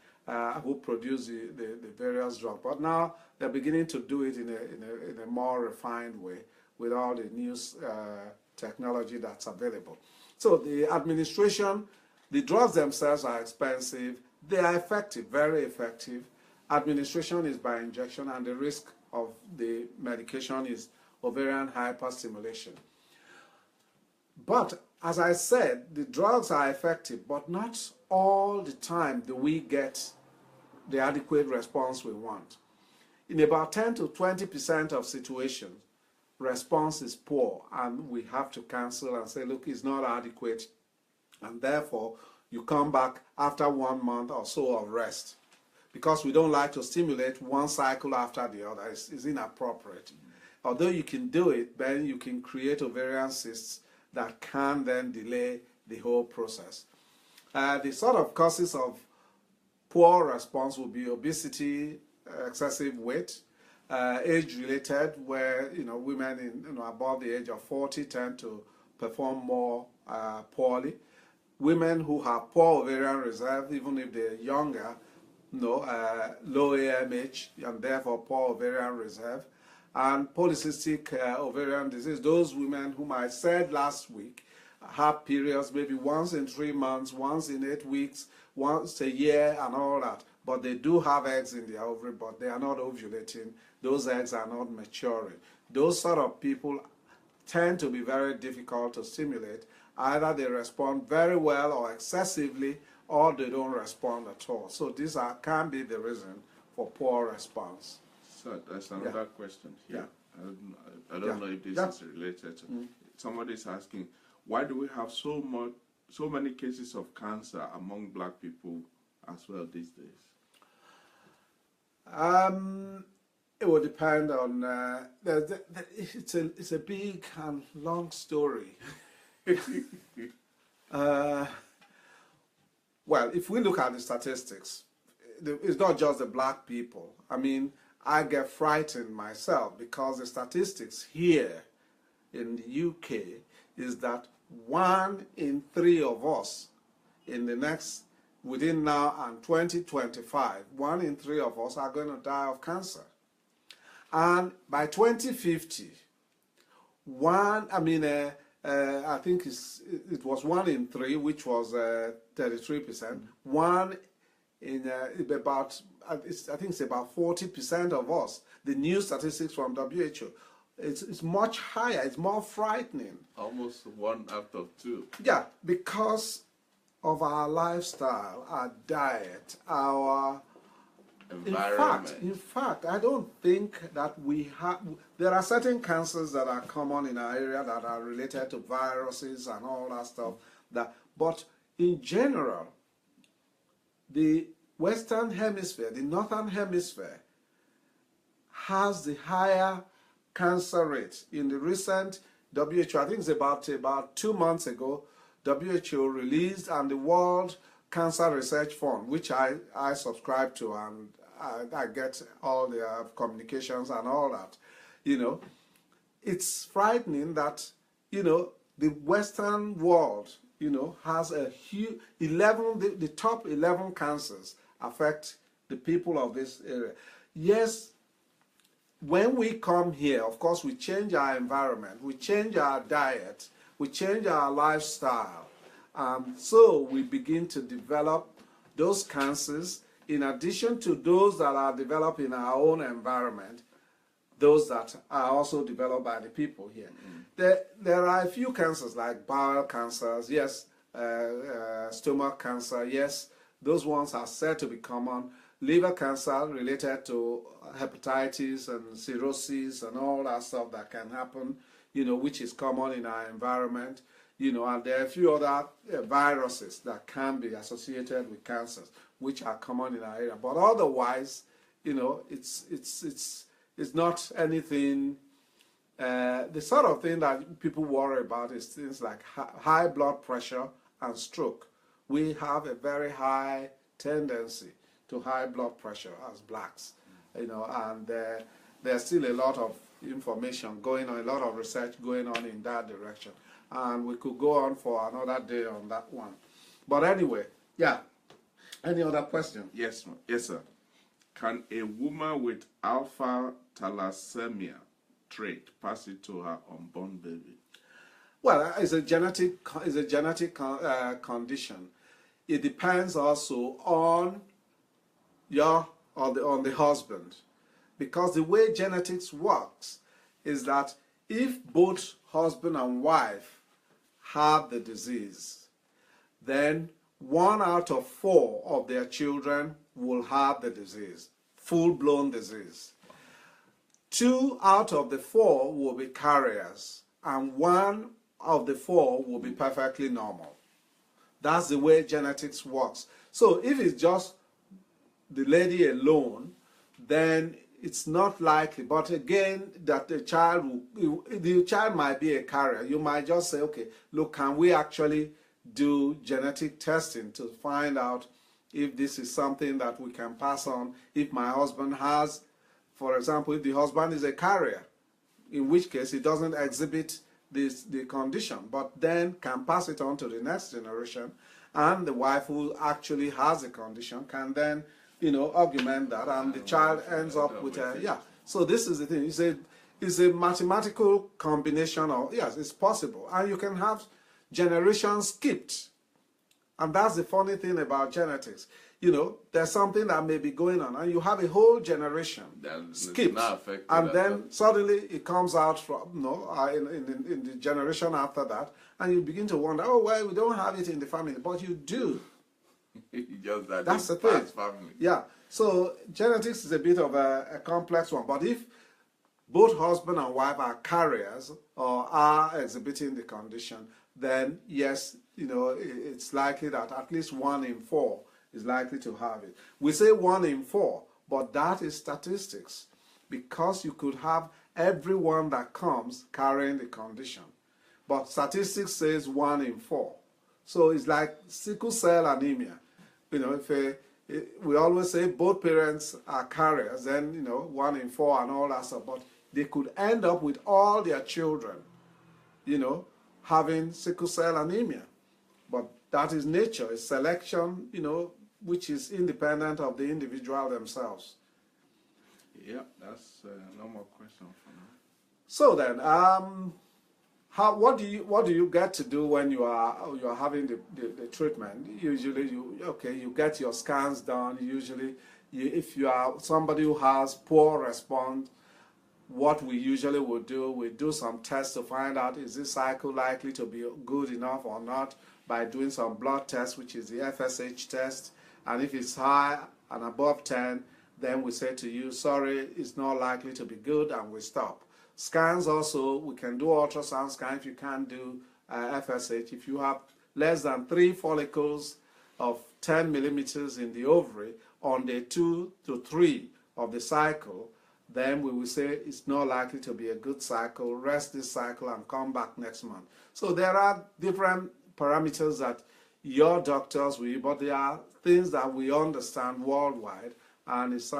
who produce the various drugs. But now they're beginning to do it in a more refined way with all the new technology that's available. So the administration, the drugs themselves are expensive. They are effective, very effective. Administration is by injection, and the risk of the medication is ovarian hyperstimulation. But as I said, the drugs are effective, but not all the time do we get the adequate response we want. In about 10 to 20% of situations, response is poor, and we have to cancel and say, look, it's not adequate, and therefore you come back after 1 month or so of rest. Because we don't like to stimulate one cycle after the other. It's inappropriate. Although you can do it, then you can create ovarian cysts that can then delay the whole process. The sort of causes of poor response will be obesity, excessive weight, age-related, where women above the age of 40 tend to perform more poorly. Women who have poor ovarian reserve, even if they're younger, low AMH, and therefore poor ovarian reserve, and polycystic ovarian disease. Those women whom I said last week have periods maybe once in 3 months, once in 8 weeks, once a year, and all that. But they do have eggs in their ovary, but they are not ovulating. Those eggs are not maturing. Those sort of people tend to be very difficult to stimulate. Either they respond very well or excessively, or they don't respond at all. So these can be the reason for poor response. So that's another question here. Yeah. I don't know if this is related to. Somebody's asking, why do we have so many cases of cancer among black people as well these days? It will depend on. It's a big and long story. Well, if we look at the statistics, it's not just the black people. I mean, I get frightened myself because the statistics here in the UK is that 1 in 3 of us within now and 2025, 1 in 3 of us are going to die of cancer. And by 2050, I think it was 1 in 3, which was 33%. 1 in about, I think it's about 40% of us. The new statistics from WHO, it's much higher. It's more frightening. Almost 1 out of 2. Yeah, because of our lifestyle, our diet, our environment. In fact, I don't think that we have. There are certain cancers that are common in our area that are related to viruses and all that stuff. But in general, the Western Hemisphere, the Northern Hemisphere, has the higher cancer rate. In the recent WHO, I think it's about 2 months ago, WHO released, and the World Cancer Research Fund, which I subscribe to, and I get all their communications and all that. It's frightening that the Western world has a huge 11. The top 11 cancers affect the people of this area. Yes, when we come here, of course, we change our environment, we change our diet, we change our lifestyle. So we begin to develop those cancers, in addition to those that are developed in our own environment, those that are also developed by the people here. There are a few cancers like bowel cancers, yes, stomach cancer, yes, those ones are said to be common. Liver cancer related to hepatitis and cirrhosis and all that stuff that can happen, which is common in our environment. And there are a few other viruses that can be associated with cancers, which are common in our area. But otherwise, it's not anything. The sort of thing that people worry about is things like high blood pressure and stroke. We have a very high tendency to high blood pressure as blacks, and there's still a lot of information going on, a lot of research going on in that direction. And we could go on for another day on that one. But anyway, yeah. Any other question? Yes, sir. Can a woman with alpha thalassemia trait pass it to her unborn baby? Well, it's a genetic condition. It depends also on on the husband, because the way genetics works is that if both husband and wife have the disease, then 1 out of 4 of their children will have the disease, full-blown disease. 2 out of the 4 will be carriers, and 1 of the 4 will be perfectly normal. That's the way genetics works. So if it's just the lady alone, then it's not likely. But again, that the child might be a carrier. You might just say, okay, look, can we actually do genetic testing to find out if this is something that we can pass on? If my husband has, for example, if the husband is a carrier, in which case he doesn't exhibit the condition, but then can pass it on to the next generation, and the wife who actually has the condition can then, augment that, and the child ends up with a, yeah. So this is the thing. It's a mathematical combination of, yes, it's possible. And you can have generations skipped. And that's the funny thing about genetics. There's something that may be going on, and you have a whole generation skipped, and then suddenly it comes out from, in the generation after that, and you begin to wonder, oh, well, we don't have it in the family, but you do. That's the thing. Family. Yeah. So genetics is a bit of a complex one, but if both husband and wife are carriers or are exhibiting the condition, then yes, it's likely that at least 1 in 4 is likely to have it. We say 1 in 4, but that is statistics, because you could have everyone that comes carrying the condition. But statistics says 1 in 4. So it's like sickle cell anemia. We always say both parents are carriers, then 1 in 4 and all that stuff. But they could end up with all their children, having sickle cell anemia. But that is nature, it's selection, which is independent of the individual themselves. Yeah, that's no more question for now. So then, what do you get to do when you are having the treatment? Usually, you get your scans done. Usually, if you are somebody who has poor response, what we usually would do, we do some tests to find out, is this cycle likely to be good enough or not, by doing some blood tests, which is the FSH test. And if it's high and above 10, then we say to you, sorry, it's not likely to be good, and we stop. Scans also, we can do ultrasound scan if you can't do FSH. If you have less than 3 follicles of 10 millimeters in the ovary on day 2 to 3 of the cycle, then we will say it's not likely to be a good cycle, rest this cycle and come back next month. So there are different parameters that your doctors will, but there are things that we understand worldwide, and it's,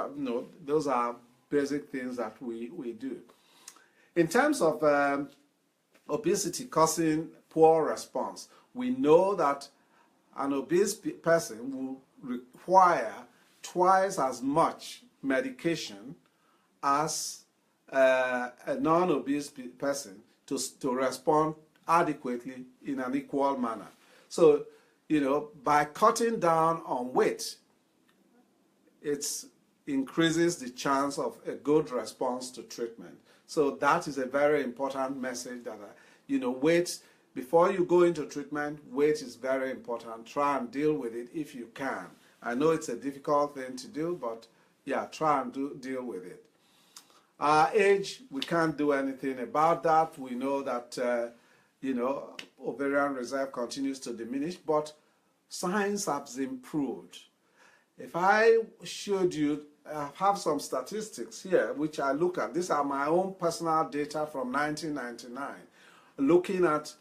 those are basic things that we do. In terms of obesity causing poor response, we know that an obese person will require twice as much medication as a non-obese person to respond adequately in an equal manner. So, by cutting down on weight, it increases the chance of a good response to treatment. So that is a very important message that, weight, before you go into treatment, weight is very important. Try and deal with it if you can. I know it's a difficult thing to do, but yeah, try and deal with it. Age, we can't do anything about that. We know that, ovarian reserve continues to diminish, but science has improved. If I showed you, I have some statistics here which I look at. These are my own personal data from 1999, looking at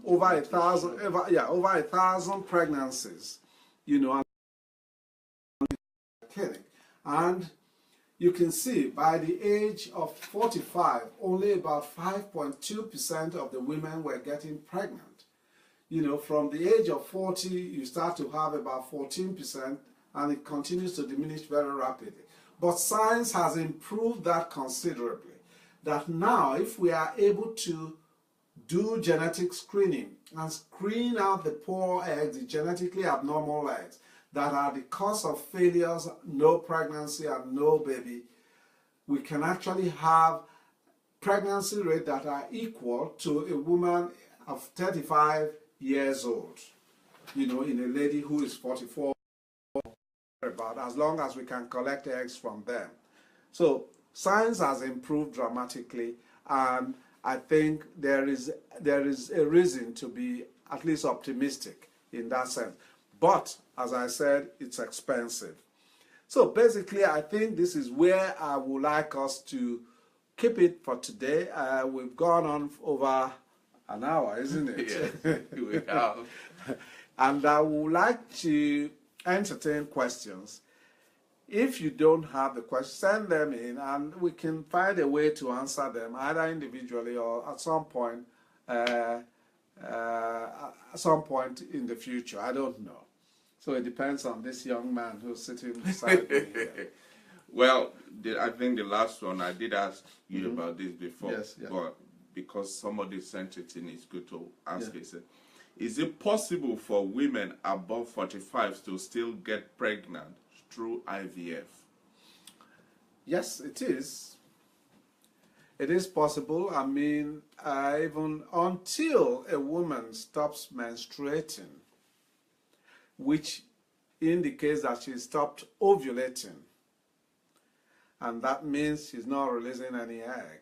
over 1,000 pregnancies, and you can see by the age of 45, only about 5.2% of the women were getting pregnant. From the age of 40, you start to have about 14%, and it continues to diminish very rapidly. But science has improved that considerably. That now, if we are able to do genetic screening and screen out the poor eggs, the genetically abnormal eggs, that are the cause of failures, no pregnancy and no baby, we can actually have pregnancy rates that are equal to a woman of 35 years old, in a lady who is 44, about, as long as we can collect eggs from them. So science has improved dramatically, and I think there is a reason to be at least optimistic in that sense. But as I said, it's expensive. So basically, I think this is where I would like us to keep it for today. We've gone on over an hour, isn't it? Yes, we have. And I would like to entertain questions. If you don't have the questions, send them in, and we can find a way to answer them either individually or at some point in the future. I don't know. So it depends on this young man who's sitting beside me here. Well, I think the last one, I did ask you about this before. Yes, yeah. But because somebody sent it in, it's good to ask it. Is it possible for women above 45 to still get pregnant through IVF? Yes, it is. It is possible. I mean, even until a woman stops menstruating, which indicates that she stopped ovulating, and that means she's not releasing any egg,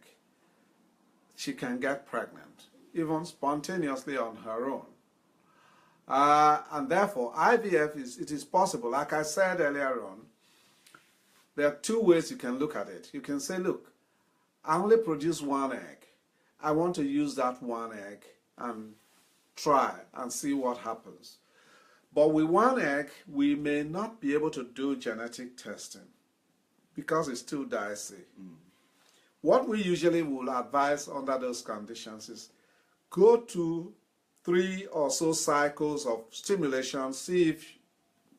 she can get pregnant, even spontaneously on her own. And therefore, IVF it is possible. Like I said earlier on, there are two ways you can look at it. You can say, look, I only produce one egg. I want to use that one egg and try and see what happens. But with one egg, we may not be able to do genetic testing because it's too dicey. What we usually will advise under those conditions is go to 3 or so cycles of stimulation, see if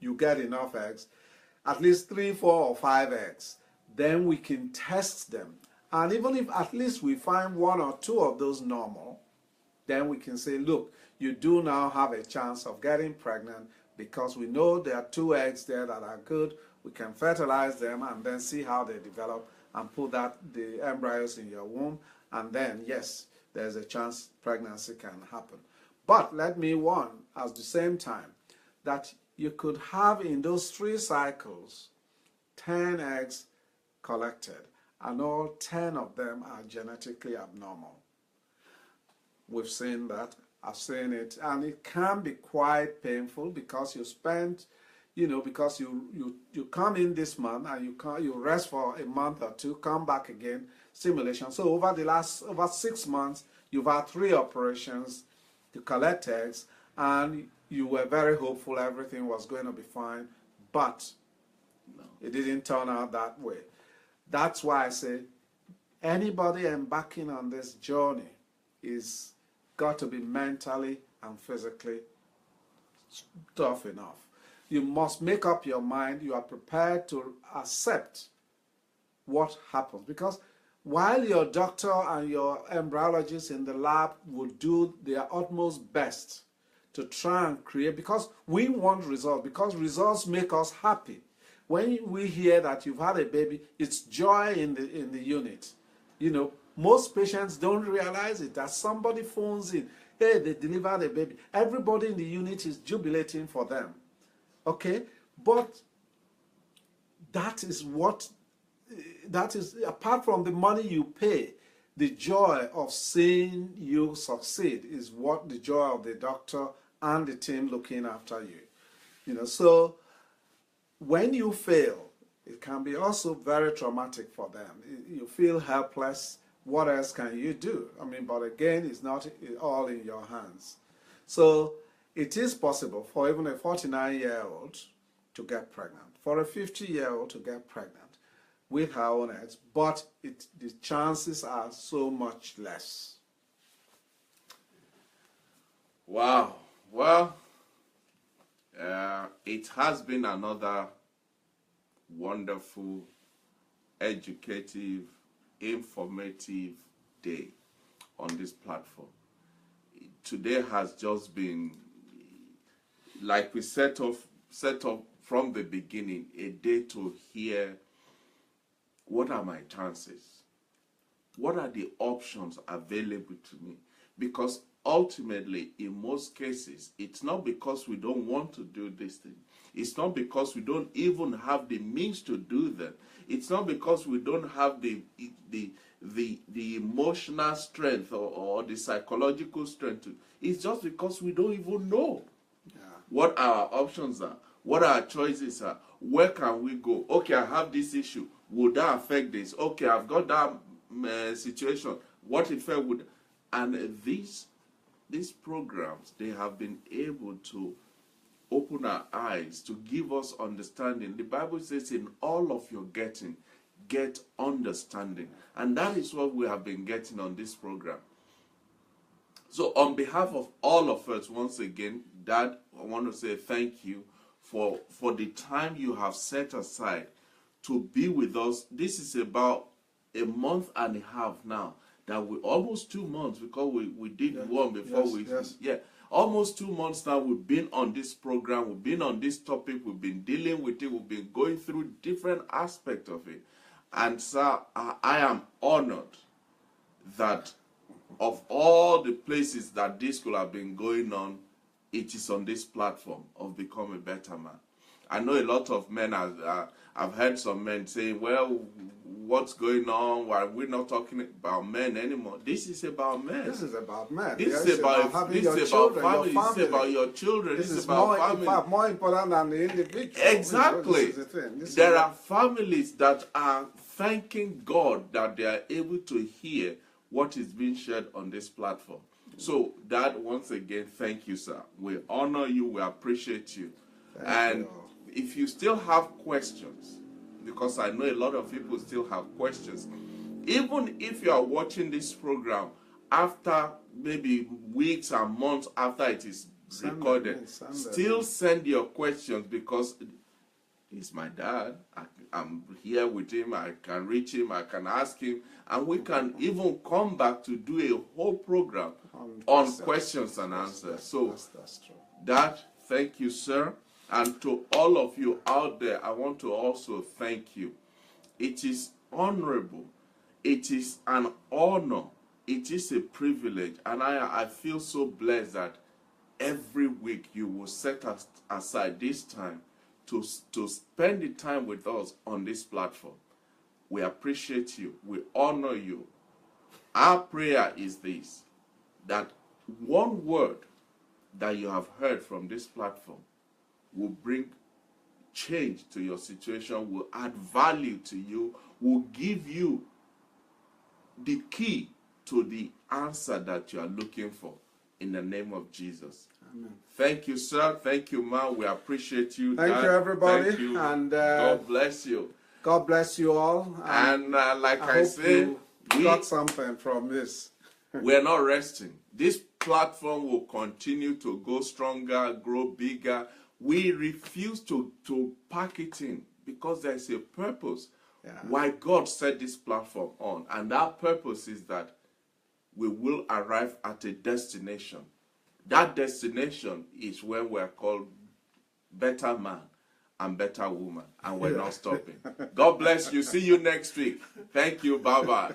you get enough eggs, at least 3, 4, or 5 eggs. Then we can test them. And even if at least we find 1 or 2 of those normal, then we can say, look, you do now have a chance of getting pregnant because we know there are 2 eggs there that are good. We can fertilize them and then see how they develop and put the embryos in your womb. And then, yes, there's a chance pregnancy can happen. But let me warn at the same time that you could have in those 3 cycles 10 eggs collected, and all 10 of them are genetically abnormal. We've seen that. I've seen it, and it can be quite painful because you spend, because you come in this month and you rest for a month or 2, come back again, stimulation. So over 6 months, you've had 3 operations to collect eggs, and you were very hopeful everything was going to be fine, but it didn't turn out that way. That's why I say anybody embarking on this journey is got to be mentally and physically tough enough. You must make up your mind. You are prepared to accept what happens, because while your doctor and your embryologist in the lab would do their utmost best to try and create, because we want results, because results make us happy. When we hear that you've had a baby, it's joy in the unit. Most patients don't realize it, that somebody phones in, hey, they delivered a baby. Everybody in the unit is jubilating for them. Okay? But that is, apart from the money you pay, the joy of seeing you succeed is what the joy of the doctor and the team looking after you. So when you fail, it can be also very traumatic for them. You feel helpless. What else can you do? But again, it's not all in your hands. So it is possible for even a 49-year-old to get pregnant, for a 50-year-old to get pregnant with her own eggs, but the chances are so much less. Wow. Well, it has been another wonderful, educative, informative day on this platform. Today has just been, like we set up from the beginning, a day to hear what are my chances, what are the options available to me, because ultimately, in most cases, it's not because we don't want to do this thing. It's not because we don't even have the means to do them. It's not because we don't have the emotional strength or the psychological strength. It's just because we don't even know what our options are, what our choices are, where can we go. Okay, I have this issue. Would that affect this? Okay, I've got that situation. What effect would... And these programs, they have been able to open our eyes, to give us understanding. The Bible says, in all of your getting, get understanding. And that is what we have been getting on this program. So on behalf of all of us, once again, Dad, I want to say thank you for the time you have set aside to be with us. This is about a month and a half now, that we almost 2 months, because we did one before almost 2 months now we've been on this program, we've been on this topic, we've been dealing with it, we've been going through different aspects of it. And sir, I am honored that of all the places that this could have been going on, it is on this platform of Become a Better Man. I know a lot of men, I've heard some men saying, well, what's going on? Why we're not talking about men anymore? This is about men. This is about men. This is about family. This is about your children. This is about family. In fact, more important than the individual. Exactly. This is the thing. There are families that are thanking God that they are able to hear what is being shared on this platform. So, Dad, once again, thank you, sir. We honor you. We appreciate you. Thank you. If you still have questions, because I know a lot of people still have questions, even if you are watching this program after maybe weeks and months after it is recorded, still send your questions, because he's my dad. I'm here with him. I can reach him. I can ask him. And we can even come back to do a whole program on questions and answers. So, that's true. Dad, thank you, sir. And to all of you out there, I want to also thank you. It is honorable. It is an honor. It is a privilege. And I feel so blessed that every week you will set aside this time to spend the time with us on this platform. We appreciate you. We honor you. Our prayer is this, that one word that you have heard from this platform will bring change to your situation, will add value to you, will give you the key to the answer that you are looking for, in the name of Jesus. Amen. Thank you, sir. Thank you, man. We appreciate you. Thank you, everybody. Thank you. And God bless you. God bless you all. And like I said, we got something from this. We're not resting. This platform will continue to go stronger, grow bigger. We refuse to pack it in, because there's a purpose why God set this platform on. And that purpose is that we will arrive at a destination. That destination is where we're called better man and better woman. And we're not stopping. God bless you. See you next week. Thank you. Bye-bye.